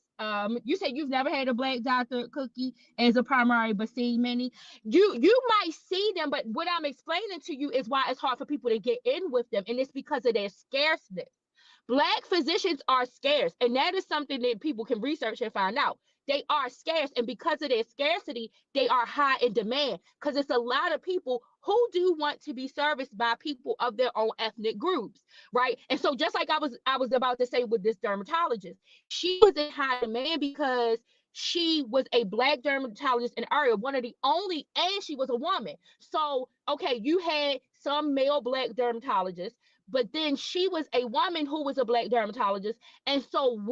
Speaker 3: you said you've never had a black doctor, Cookie, as a primary, but see many, you might see them, but what I'm explaining to you is why it's hard for people to get in with them, and it's because of their scarceness. Black physicians are scarce, and that is something that people can research and find out. They are scarce, and because of their scarcity, they are high in demand, because it's a lot of people who do want to be serviced by people of their own ethnic groups, right? And so, just like I was about to say with this dermatologist, she was in high demand because she was a black dermatologist in the area, one of the only, and she was a woman. So, okay, you had some male black dermatologists, but then she was a woman who was a black dermatologist, and so other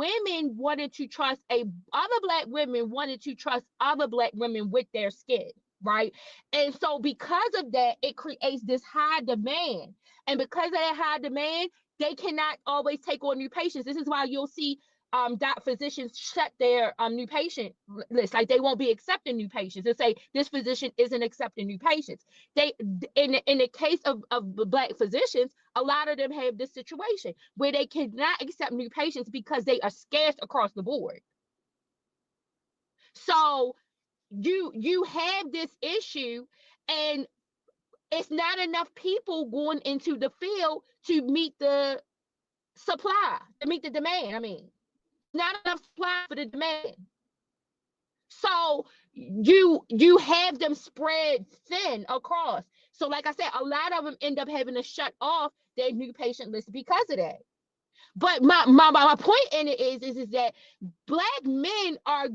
Speaker 3: black women wanted to trust other black women with their skin, right? And so because of that, it creates this high demand, and because of that high demand, they cannot always take on new patients. This is why you'll see physicians shut their new patient list, like they won't be accepting new patients, and say this physician isn't accepting new patients. They, in the case of the black physicians, a lot of them have this situation where they cannot accept new patients because they are scarce across the board. So you have this issue, and it's not enough people going into the field to meet the supply, to meet the demand. I mean, not enough supply for the demand. So you have them spread thin across. So like I said, a lot of them end up having to shut off their new patient list because of that. But my point in it is that black men are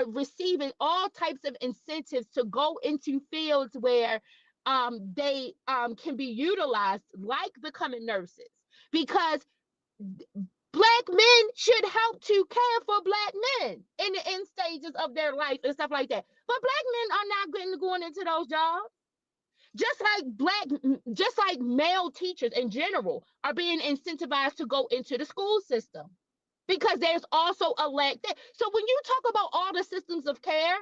Speaker 3: receiving all types of incentives to go into fields where they can be utilized, like becoming nurses, because black men should help to care for black men in the end stages of their life and stuff like that. But black men are not going into those jobs. Just like male teachers in general are being incentivized to go into the school system, because there's also a lack there. So when you talk about all the systems of care,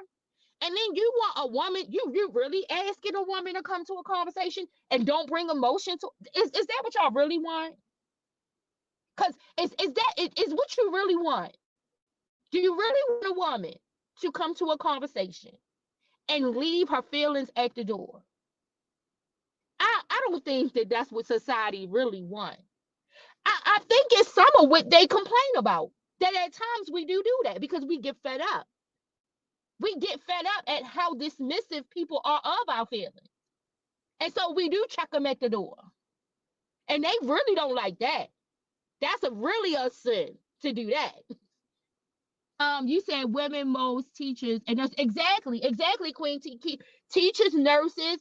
Speaker 3: and then you want a woman, you really asking a woman to come to a conversation and don't bring emotion to, is that what y'all really want? Because is what you really want? Do you really want a woman to come to a conversation and leave her feelings at the door? I don't think that that's what society really wants. I think it's some of what they complain about. That at times we do that because we get fed up. We get fed up at how dismissive people are of our feelings. And so we do check them at the door. And they really don't like that. That's really a sin to do that. You said women, most teachers, and that's exactly, Queen. Teachers, nurses,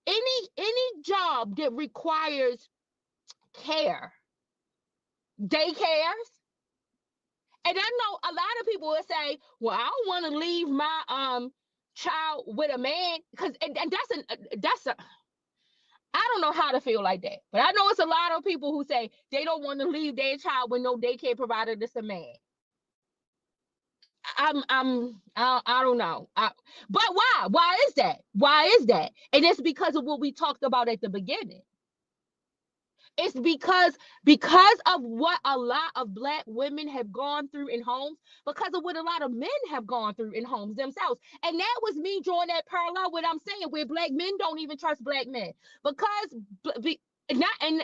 Speaker 3: any job that requires care, daycares. And I know a lot of people will say, "Well, I don't want to leave my child with a man," because and that's a I don't know how to feel like that, but I know it's a lot of people who say they don't want to leave their child with no daycare provider that's a man. I don't know. But why? Why is that? Why is that? And it's because of what we talked about at the beginning. It's because of what a lot of Black women have gone through in homes, because of what a lot of men have gone through in homes themselves. And that was me drawing that parallel with what I'm saying, where Black men don't even trust Black men. Because not and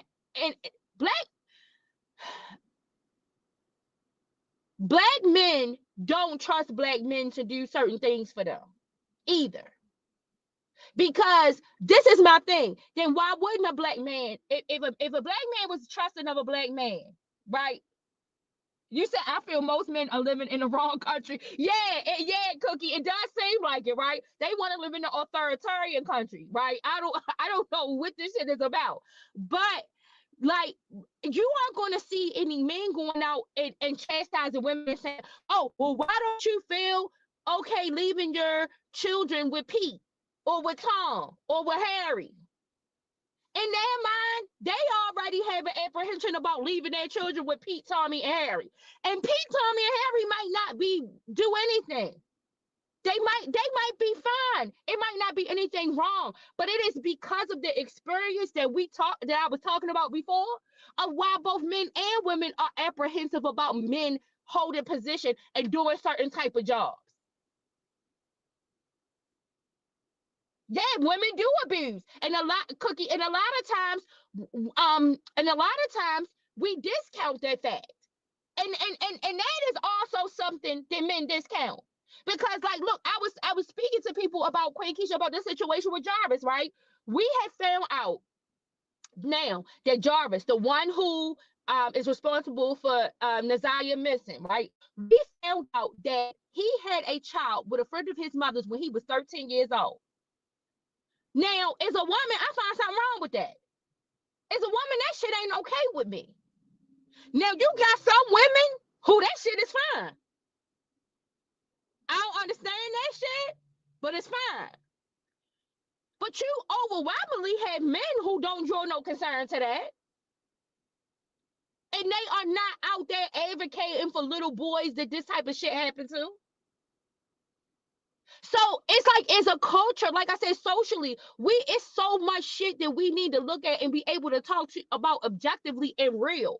Speaker 3: Black men don't trust Black men to do certain things for them either. Because this is my thing. Then why wouldn't a Black man, if a Black man was trusting of a Black man, right? You said I feel most men are living in the wrong country. Yeah, Cookie. It does seem like it, right? They want to live in the authoritarian country, right? I don't know what this shit is about, but like you aren't going to see any men going out and chastising women and saying, "Oh, well, why don't you feel okay leaving your children with Pete or with Tom or with Harry?" In their mind, they already have an apprehension about leaving their children with Pete, Tommy, and Harry. And Pete, Tommy, and Harry might not do anything. They might be fine. It might not be anything wrong, but it is because of the experience that I was talking about before, of why both men and women are apprehensive about men holding position and doing certain type of jobs. Yeah, women do abuse, and a lot of times we discount that fact, and that is also something that men discount, because like, look, I was speaking to people about Queen Keisha about this situation with Jarvis, right? We had found out now that Jarvis, the one who is responsible for Naziah missing, right? We found out that he had a child with a friend of his mother's when he was 13 years old. Now, as a woman, I find something wrong with that. As a woman, that shit ain't okay with me. Now, you got some women who that shit is fine. I don't understand that shit, but it's fine. But you overwhelmingly have men who don't draw no concern to that. And they are not out there advocating for little boys that this type of shit happen to. So it's like, as a culture, like I said, socially, it's so much shit that we need to look at and be able to talk about objectively and real.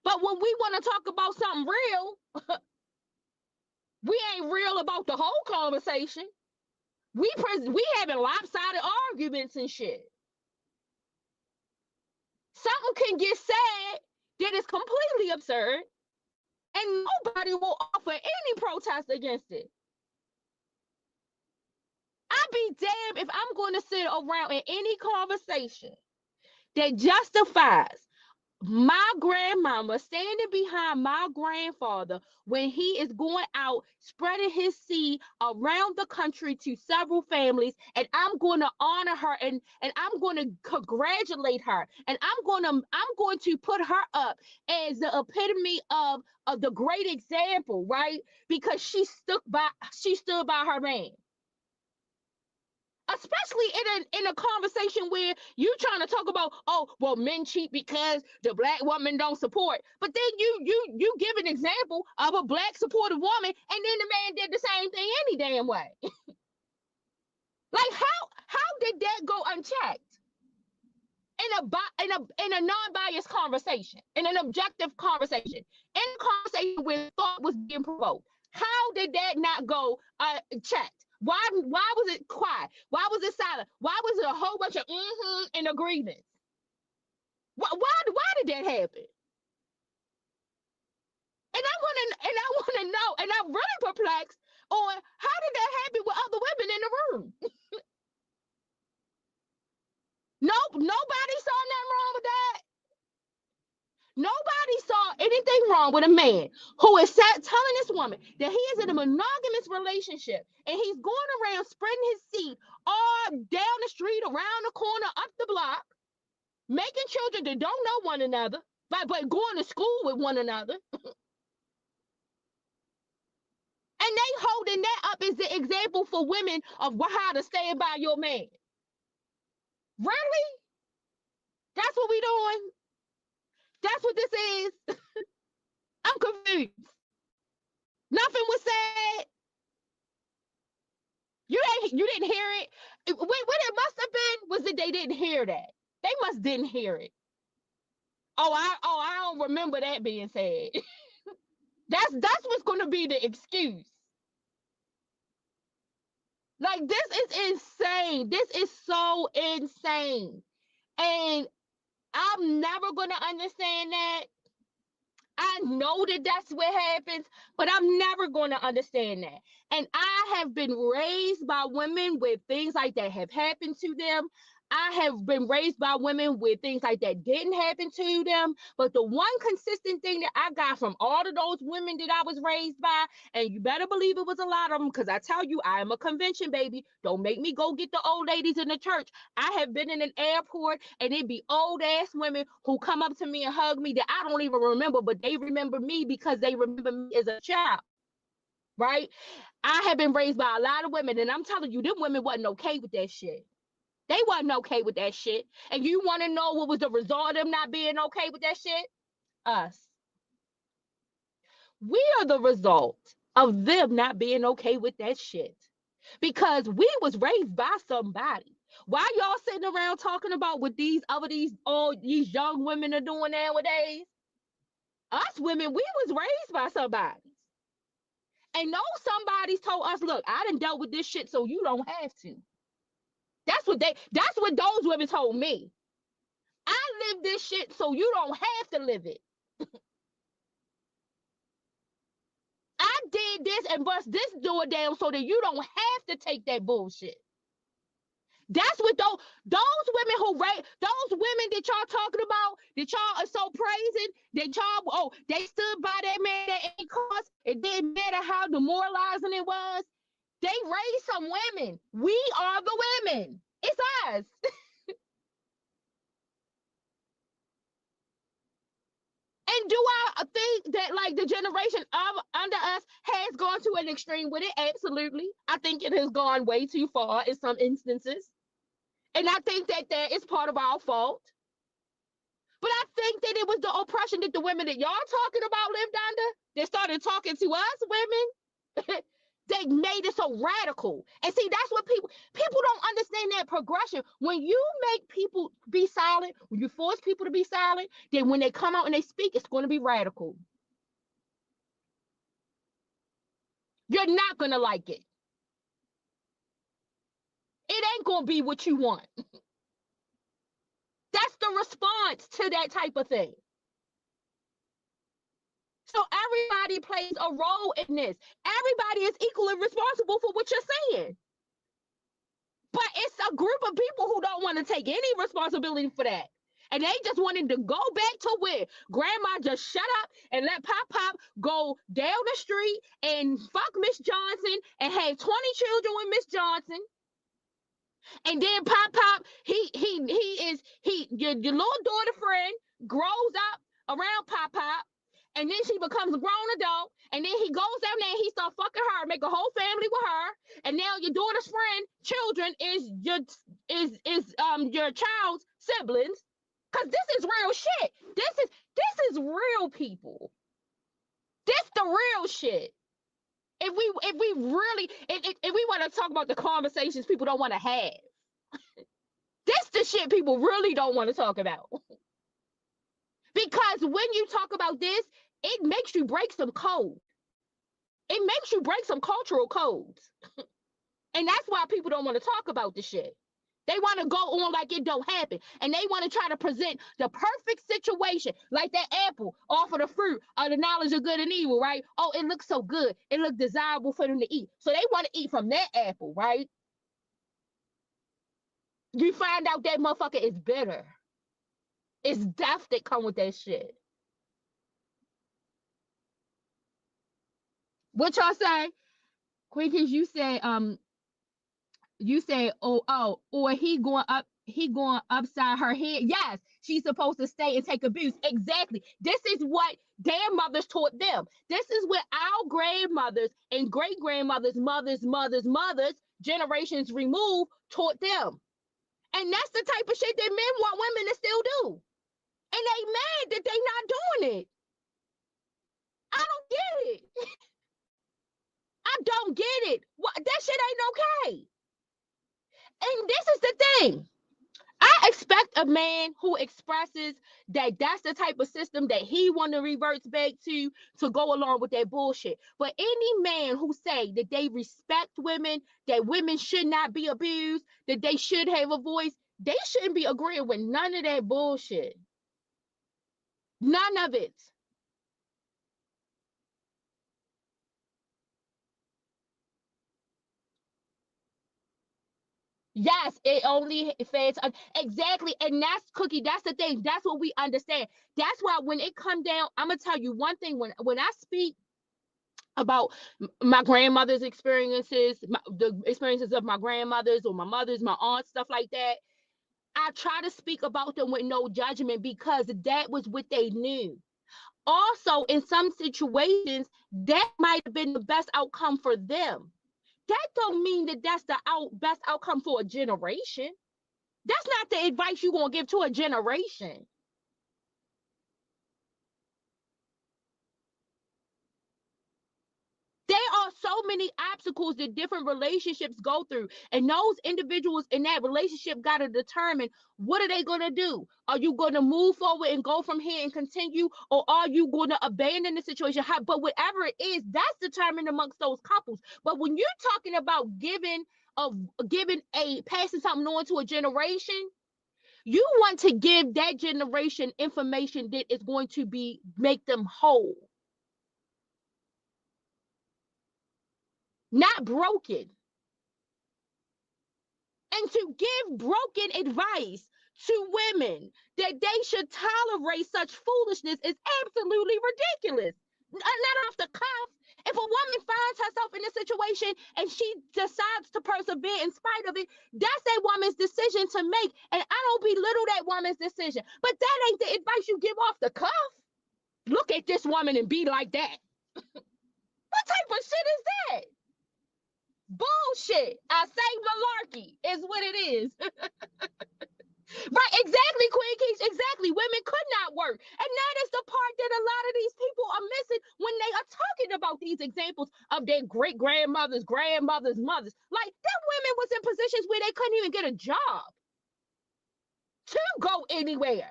Speaker 3: But when we want to talk about something real, we ain't real about the whole conversation. We having lopsided arguments and shit. Something can get said that is completely absurd, and nobody will offer any protest against it. I'd be damned if I'm going to sit around in any conversation that justifies my grandmama standing behind my grandfather when he is going out spreading his seed around the country to several families, and I'm going to honor her, and I'm going to congratulate her, and I'm going to put her up as the epitome of the great example, right? Because she stood by her man. Especially in a conversation where you trying to talk about, oh, well, men cheat because the Black woman don't support, but then you give an example of a Black supportive woman, and then the man did the same thing any damn way. Like, how did that go unchecked in a non-biased conversation, in an objective conversation, in a conversation where thought was being provoked? How did that not go checked? Why was it quiet? Why was it silent? Why was it a whole bunch of and agreements? Why did that happen? And I want to know, and I'm really perplexed on how did that happen with other women in the room? Nope, nobody saw nothing wrong with that. Nobody saw anything wrong with a man who is telling this woman that he is in a monogamous relationship and he's going around spreading his seed all down the street, around the corner, up the block, making children that don't know one another, but going to school with one another. And they holding that up as the example for women of how to stand by your man. Really? That's what we doing? That's what this is? I'm confused. Nothing was said. You didn't hear it. What it must have been was that they didn't hear that. They must didn't hear it. I don't remember that being said. That's what's gonna be the excuse. Like, this is insane. This is so insane. And I'm never gonna understand that. I know that that's what happens, but I'm never going to understand that. And I have been raised by women with things like that have happened to them. I have been raised by women with things like that didn't happen to them. But the one consistent thing that I got from all of those women that I was raised by, and you better believe it was a lot of them, because I tell you, I am a convention baby. Don't make me go get the old ladies in the church. I have been in an airport and it be old ass women who come up to me and hug me that I don't even remember, but they remember me because they remember me as a child. Right? I have been raised by a lot of women, and I'm telling you, them women wasn't okay with that shit. They wasn't okay with that shit. And you want to know what was the result of them not being okay with that shit? Us. We are the result of them not being okay with that shit. Because we was raised by somebody. Why y'all sitting around talking about what these young women are doing nowadays? Us women, we was raised by somebody. And those somebody's told us, look, I done dealt with this shit, so you don't have to. That's what those women told me. I live this shit so you don't have to live it. I did this and bust this door down so that you don't have to take that bullshit. That's what those women those women that y'all talking about, that y'all are so praising, that y'all, they stood by that man at any cost. It didn't matter how demoralizing it was. They raised some women. We are the women. It's us. And do I think that, like, the generation under us has gone to an extreme with it? Absolutely. I think it has gone way too far in some instances. And I think that is part of our fault. But I think that it was the oppression that the women that y'all talking about lived under, that started talking to us women. They made it so radical. And see, that's what people don't understand, that progression. When you make people be silent, when you force people to be silent, then when they come out and they speak, it's going to be radical. You're not going to like it. It ain't going to be what you want. That's the response to that type of thing. So everybody plays a role in this. Everybody is equally responsible for what you're saying. But it's a group of people who don't want to take any responsibility for that. And they just wanted to go back to where grandma just shut up and let Pop go down the street and fuck Miss Johnson and have 20 children with Miss Johnson. And then Pop, your little daughter friend grows up around Pop, and then she becomes a grown adult, and then he goes down there and he starts fucking her, make a whole family with her, and now your daughter's friend children is your child's siblings, because this is real shit. This is real, people. This the real shit. If we really if we want to talk about the conversations people don't want to have, this the shit people really don't want to talk about. Because when you talk about this, it makes you break some code. It makes you break some cultural codes. And that's why people don't want to talk about the shit. They want to go on like it don't happen. And they want to try to present the perfect situation, like that apple off of the fruit of the knowledge of good and evil, right? Oh, it looks so good. It looks desirable for them to eat. So they want to eat from that apple, right? You find out that motherfucker is bitter. It's death that come with that shit. What y'all say? Quintus, you say, or he going upside her head. Yes, she's supposed to stay and take abuse. Exactly. This is what their mothers taught them. This is what our grandmothers and great grandmothers, mothers, generations removed taught them. And that's the type of shit that men want women to still do. And they mad that they not doing it. I don't get it. I don't get it. What, that shit ain't okay. And this is the thing. I expect a man who expresses that that's the type of system that he want to revert back to go along with that bullshit. But any man who say that they respect women, that women should not be abused, that they should have a voice, they shouldn't be agreeing with none of that bullshit. None of it. Yes, it only feds exactly, and that's Cookie. That's the thing. That's what we understand. That's why when it come down, I'm gonna tell you one thing. When I speak about my grandmother's experiences, the experiences of my grandmothers or my mothers, my aunts, stuff like that, I try to speak about them with no judgment because that was what they knew. Also, in some situations, that might have been the best outcome for them. That don't mean that that's the best outcome for a generation. That's not the advice you're going to give to a generation. There are so many obstacles that different relationships go through. And those individuals in that relationship got to determine, what are they going to do? Are you going to move forward and go from here and continue? Or are you going to abandon the situation? But whatever it is, that's determined amongst those couples. But when you're talking about passing something on to a generation, you want to give that generation information that is going to make them whole, not broken. And to give broken advice to women that they should tolerate such foolishness is absolutely ridiculous. Not off the cuff. If a woman finds herself in a situation and she decides to persevere in spite of it, that's that woman's decision to make. And I don't belittle that woman's decision. But that ain't the advice you give off the cuff. Look at this woman and be like that. What type of shit is that? Bullshit. I say malarkey is what it is. Right, exactly, Queen Keys, exactly. Women could not work. And that is the part that a lot of these people are missing when they are talking about these examples of their great grandmothers, mothers. Like, them women was in positions where they couldn't even get a job to go anywhere.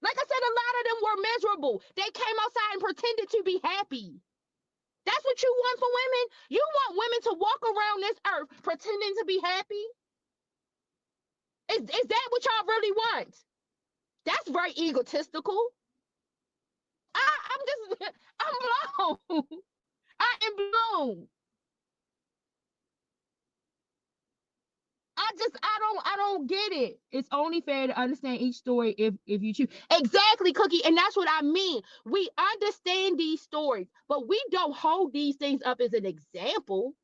Speaker 3: Like I said, a lot of them were miserable. They came outside and pretended to be happy. That's what you want for women? You want women to walk around this earth pretending to be happy? Is that what y'all really want? That's very egotistical. I'm blown. I am blown. I don't get it. It's only fair to understand each story if you choose. Exactly, Cookie. And that's what I mean. We understand these stories, but we don't hold these things up as an example.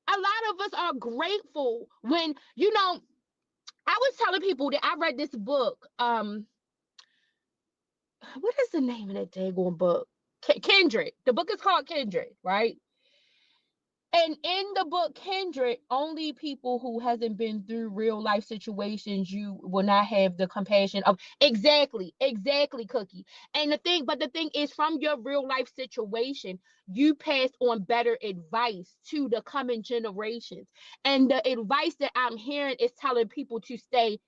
Speaker 3: A lot of us are grateful when, I was telling people that I read this book. What is the name of that daggone book? Kindred. The book is called Kindred, right? And in the book Kindred, only people who hasn't been through real life situations, you will not have the compassion of. Exactly, Cookie. And the thing is, from your real life situation, you pass on better advice to the coming generations. And the advice that I'm hearing is telling people to stay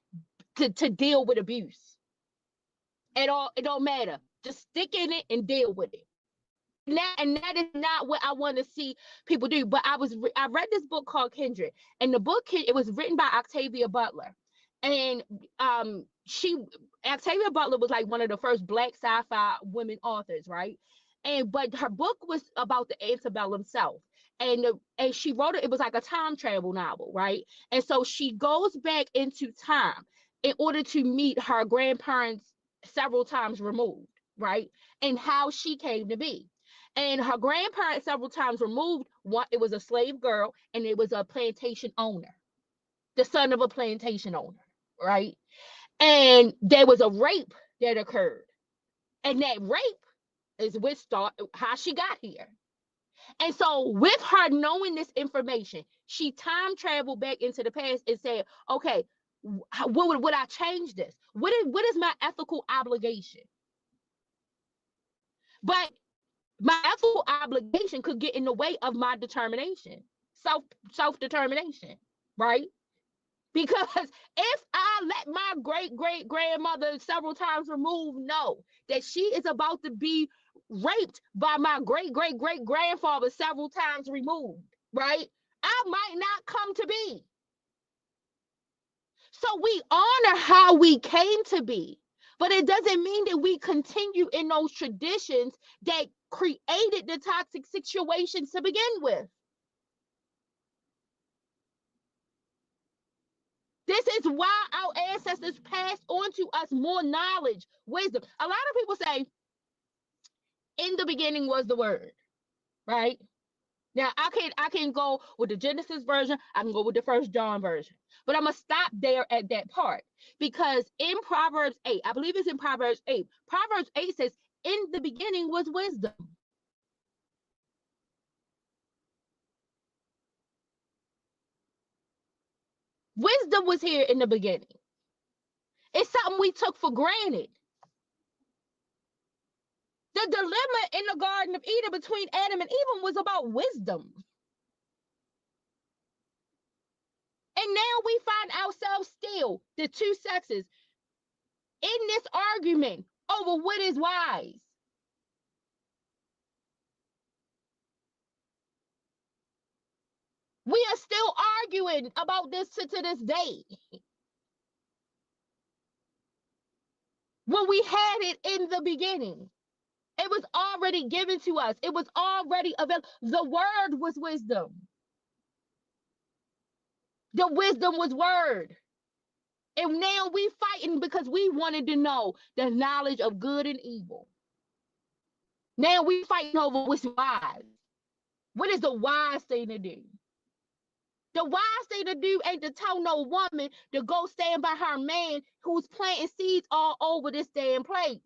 Speaker 3: to deal with abuse. At all, it don't matter. Just stick in it and deal with it. And that is not what I want to see people do. But I read this book called Kindred, and the book, it was written by Octavia Butler, and Octavia Butler was like one of the first Black sci-fi women authors, right? but her book was about the antebellum South. And she wrote it. It was like a time travel novel, right? And so she goes back into time in order to meet her grandparents several times removed, right? And how she came to be. And her grandparents several times removed, one, it was a slave girl, and it was a plantation owner, the son of a plantation owner, right? And there was a rape that occurred. And that rape is what started how she got here. And so, with her knowing this information, she time traveled back into the past and said, okay, what would I change this? What is my ethical obligation? But my ethical obligation could get in the way of my determination, self-determination, right? Because if I let my great-great-grandmother several times removed know that she is about to be raped by my great-great-great-grandfather several times removed, right? I might not come to be. So we honor how we came to be, but it doesn't mean that we continue in those traditions that created the toxic situations to begin with. This is why our ancestors passed on to us more knowledge, wisdom. A lot of people say, in the beginning was the word, right? Now I can go with the Genesis version, I can go with the First John version. But I'm gonna stop there at that part, because in Proverbs 8, I believe it's in Proverbs 8. Proverbs 8 says, in the beginning was wisdom. Wisdom was here in the beginning. It's something we took for granted. The dilemma in the Garden of Eden between Adam and Eve was about wisdom. And now we find ourselves still, the two sexes, in this argument over what is wise. We are still arguing about this to this day. When we had it in the beginning, it was already given to us. It was already available. The word was wisdom. The wisdom was word. And now we fighting because we wanted to know the knowledge of good and evil. Now we fighting over what's wise. What is the wise thing to do? The wise thing to do ain't to tell no woman to go stand by her man who's planting seeds all over this damn place.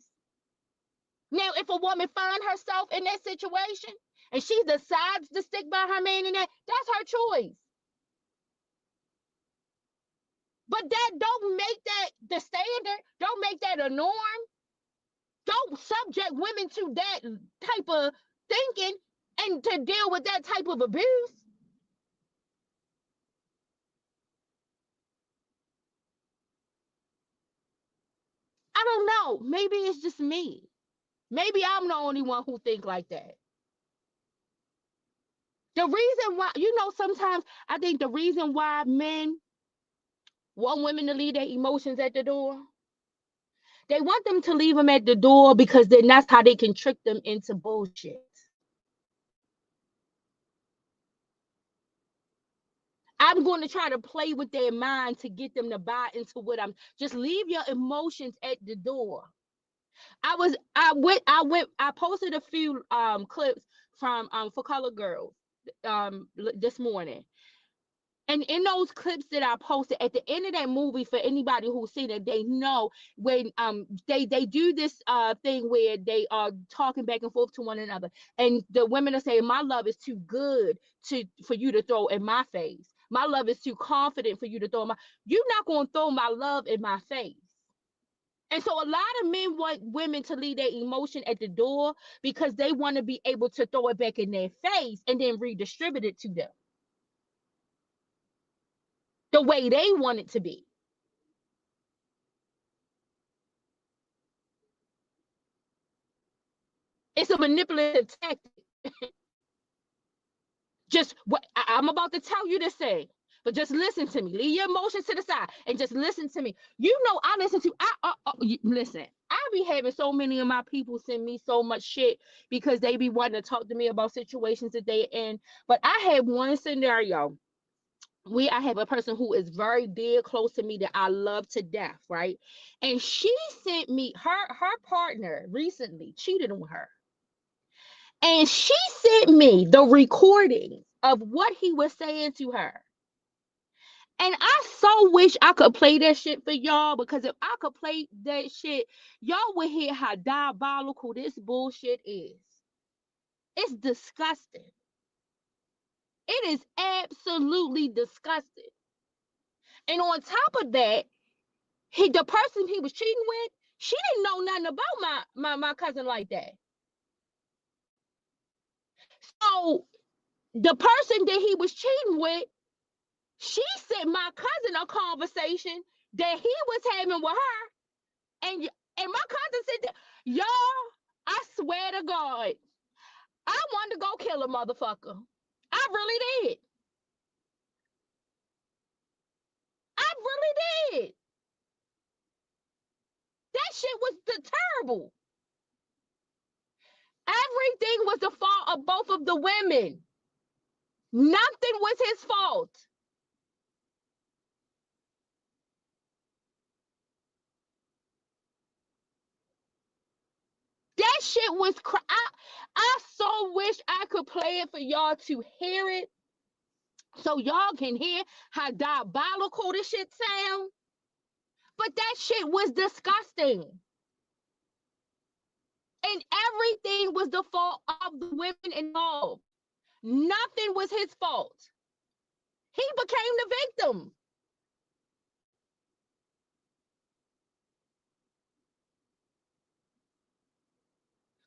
Speaker 3: Now, if a woman find herself in that situation and she decides to stick by her man in that, that's her choice. But that don't make that the standard. Don't make that a norm. Don't subject women to that type of thinking and to deal with that type of abuse. I don't know. Maybe it's just me. Maybe I'm the only one who think like that. The reason why, sometimes I think the reason why men want women to leave their emotions at the door, they want them to leave them at the door because then that's how they can trick them into bullshit. I'm going to try to play with their mind to get them to buy into what I'm. Just leave your emotions at the door. I posted a few clips from For Color Girls this morning. And in those clips that I posted, at the end of that movie, for anybody who's seen it, they know when they do this thing where they are talking back and forth to one another, and the women are saying, "My love is too good for you to throw in my face. My love is too confident for you to throw in my. You're not gonna throw my love in my face." And so a lot of men want women to leave their emotion at the door because they want to be able to throw it back in their face and then redistribute it to them the way they want it to be. It's a manipulative tactic. Just what I'm about to tell you to say, but just listen to me. Leave your emotions to the side and just listen to me. I listen to. Listen. I've be having so many of my people send me so much shit because they be wanting to talk to me about situations that they in. But I have one scenario. I have a person who is very dear close to me that I love to death, right? And she sent me her partner recently cheated on her. And she sent me the recording of what he was saying to her. And I so wish I could play that shit for y'all, because if I could play that shit, y'all would hear how diabolical this bullshit is. It's disgusting. It is absolutely disgusting. And on top of that, the person he was cheating with, she didn't know nothing about my cousin like that. So the person that he was cheating with, she sent my cousin a conversation that he was having with her, and my cousin said, y'all, I swear to God, I wanted to go kill a motherfucker. I really did. I really did. That shit was terrible. Everything was the fault of both of the women. Nothing was his fault. That shit was I so wish I could play it for y'all to hear it, so y'all can hear how diabolical this shit sound. But that shit was disgusting. And everything was the fault of the women involved. Nothing was his fault. He became the victim.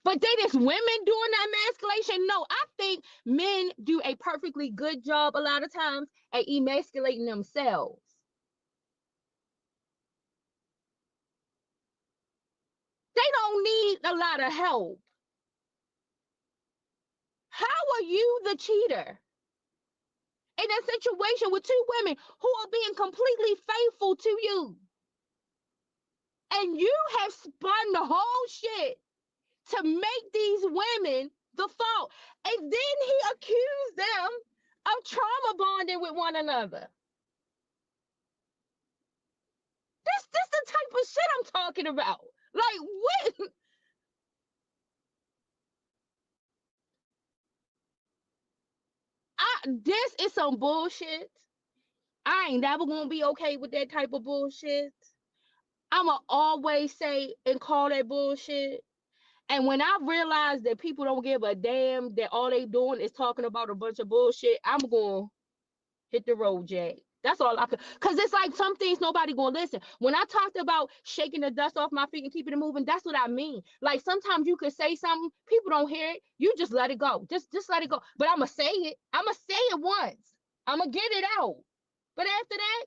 Speaker 3: But then it's women doing that emasculation. No, I think men do a perfectly good job a lot of times at emasculating themselves. They don't need a lot of help. How are you the cheater in a situation with two women who are being completely faithful to you? And you have spun the whole shit to make these women the fault. And then he accused them of trauma bonding with one another. This the type of shit I'm talking about. Like, what? This is some bullshit. I ain't never gonna be okay with that type of bullshit. I'ma always say and call that bullshit. And when I realize that people don't give a damn, that all they doing is talking about a bunch of bullshit, I'm gonna hit the road, Jack. That's all I could. Because it's like some things nobody gonna listen. When I talked about shaking the dust off my feet and keeping it moving, that's what I mean. Like sometimes you could say something, people don't hear it. You just let it go. Just let it go. But I'ma say it. I'ma say it once. I'ma get it out. But after that,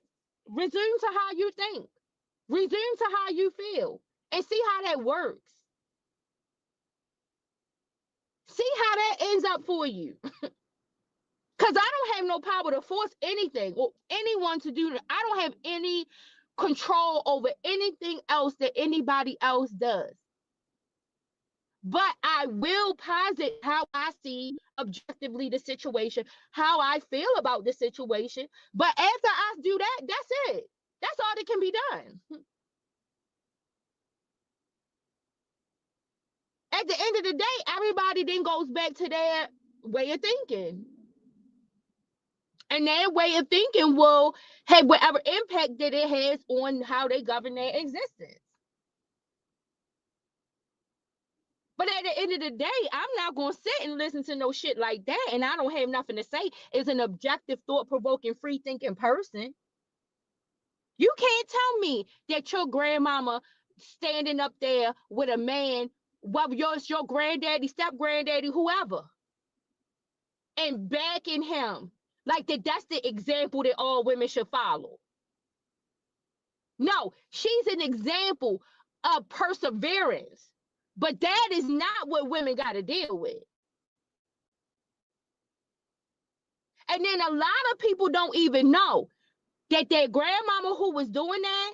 Speaker 3: resume to how you think. Resume to how you feel. And see how that works. See how that ends up for you. Because I don't have no power to force anything or anyone to do that. I don't have any control over anything else that anybody else does. But I will posit how I see objectively the situation, how I feel about the situation. But after I do that, that's it. That's all that can be done. At the end of the day, everybody then goes back to their way of thinking. And their way of thinking will have whatever impact that it has on how they govern their existence. But at the end of the day, I'm not going to sit and listen to no shit like that. And I don't have nothing to say as an objective, thought-provoking, free-thinking person. You can't tell me that your grandmama standing up there with a man, whether it's your granddaddy, step-granddaddy, whoever, and backing him. Like that's the example that all women should follow. No, she's an example of perseverance. But that is not what women got to deal with. And then a lot of people don't even know that their grandmama who was doing that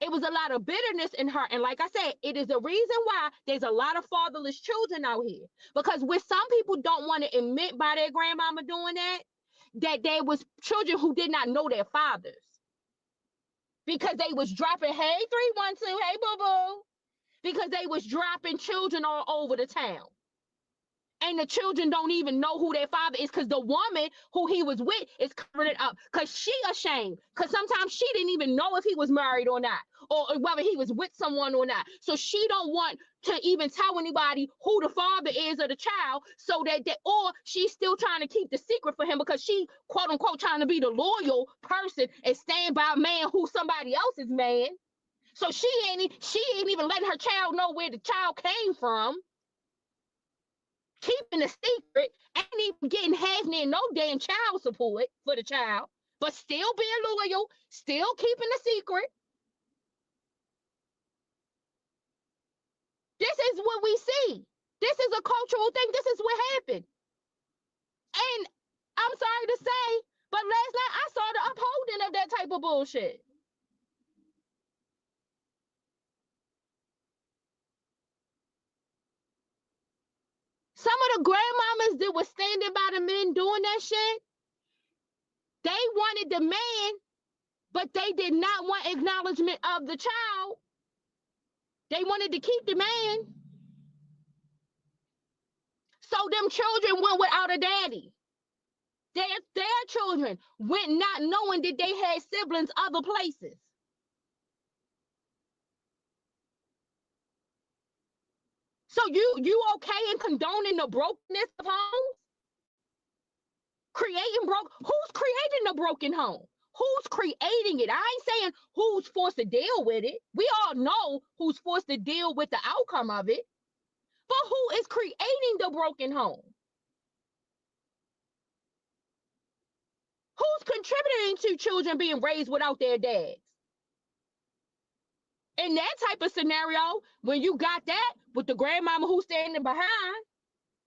Speaker 3: It was a lot of bitterness in her. And like I said, it is the reason why there's a lot of fatherless children out here. Because with some people don't want to admit by their grandmama doing that there was children who did not know their fathers. Because they was dropping, hey, 312, hey, boo-boo. Because they was dropping children all over the town. And the children don't even know who their father is because the woman who he was with is covering it up because she ashamed. Because sometimes she didn't even know if he was married or not, or whether he was with someone or not. So she don't want to even tell anybody who the father is of the child, so that or she's still trying to keep the secret for him because she, quote unquote, trying to be the loyal person and stand by a man who's somebody else's man. So she ain't even letting her child know where the child came from. Keeping a secret, ain't even getting half near no damn child support for the child, but still being loyal, still keeping a secret. This is what we see. This is a cultural thing. This is what happened. And I'm sorry to say, but last night I saw the upholding of that type of bullshit. Some of the grandmamas that were standing by the men doing that shit, they wanted the man, but they did not want acknowledgement of the child. They wanted to keep the man. So them children went without a daddy. Their children went not knowing that they had siblings other places. So you okay in condoning the brokenness of homes? Who's creating the broken home? Who's creating it? I ain't saying who's forced to deal with it. We all know who's forced to deal with the outcome of it. But who is creating the broken home? Who's contributing to children being raised without their dads? In that type of scenario, when you got that with the grandmama who's standing behind,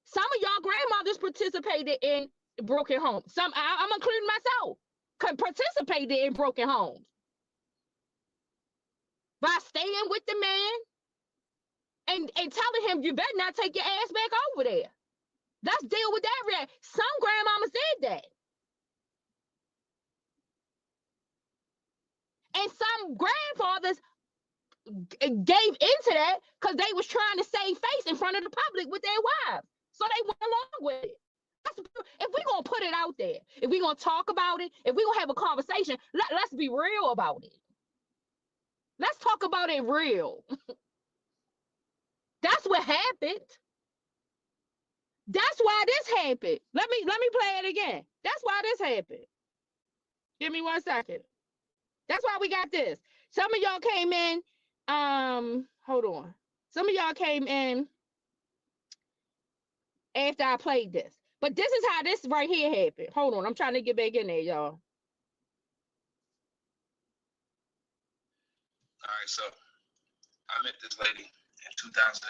Speaker 3: some of y'all grandmothers participated in broken homes. I'm including myself, participated in broken homes by staying with the man and telling him, you better not take your ass back over there. Let's deal with that. Some grandmamas did that. And some grandfathers gave into that because they was trying to save face in front of the public with their wives. So they went along with it. If we're going to put it out there, if we're going to talk about it, if we're going to have a conversation, let's be real about it. Let's talk about it real. That's what happened. That's why this happened. Let me play it again. That's why this happened. Give me 1 second. That's why we got this. Some of y'all came in. Hold on. Some of y'all came in after I played this. But this is how this right here happened. Hold on. I'm trying to get back in there, y'all.
Speaker 2: All right, so I met this lady in 2008.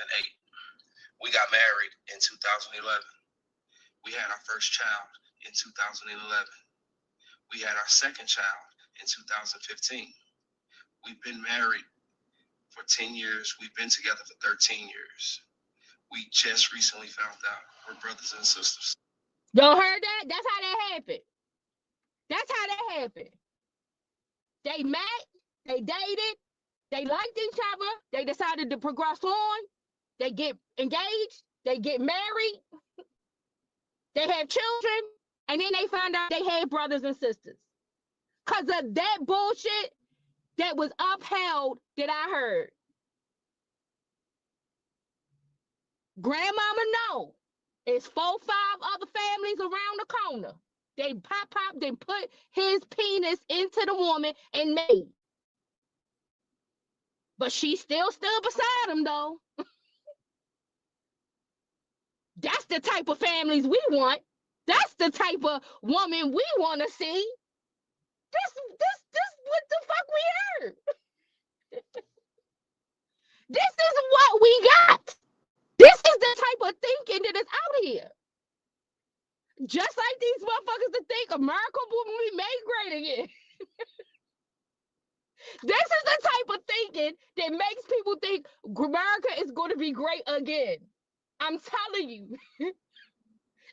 Speaker 2: We got married in 2011. We had our first child in 2011. We had our second child in 2015. We've been married for 10 years. We've been together for 13 years. We just recently found out we're brothers and sisters.
Speaker 3: Y'all heard that? That's how that happened. That's how that happened. They met, they dated, they liked each other, they decided to progress on, they get engaged, they get married, they have children, and then they find out they had brothers and sisters. Because of that bullshit that was upheld that I heard. Grandmama know. It's 4, 5 other families around the corner. They pop, they put his penis into the woman and made. But she still stood beside him, though. That's the type of families we want. That's the type of woman we want to see. This, what the fuck we heard? This is what we got. This is the type of thinking that is out here. Just like these motherfuckers that think America will be made great again. This is the type of thinking that makes people think America is going to be great again. I'm telling you.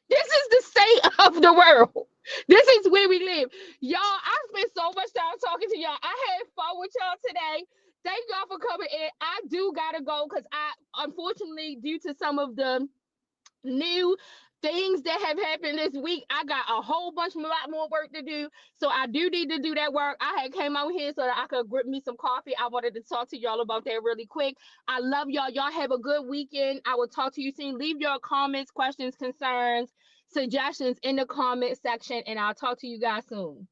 Speaker 3: This is the state of the world. This is where we live. Y'all, I spent so much time talking to y'all. I had fun with y'all today. Thank y'all for coming in. I do gotta go because unfortunately, due to some of the new things that have happened this week, I got a whole lot more work to do. So I do need to do that work. I had came out here so that I could grip me some coffee. I wanted to talk to y'all about that really quick. I love y'all. Y'all have a good weekend. I will talk to you soon. Leave your comments, questions, concerns, suggestions in the comment section, and I'll talk to you guys soon.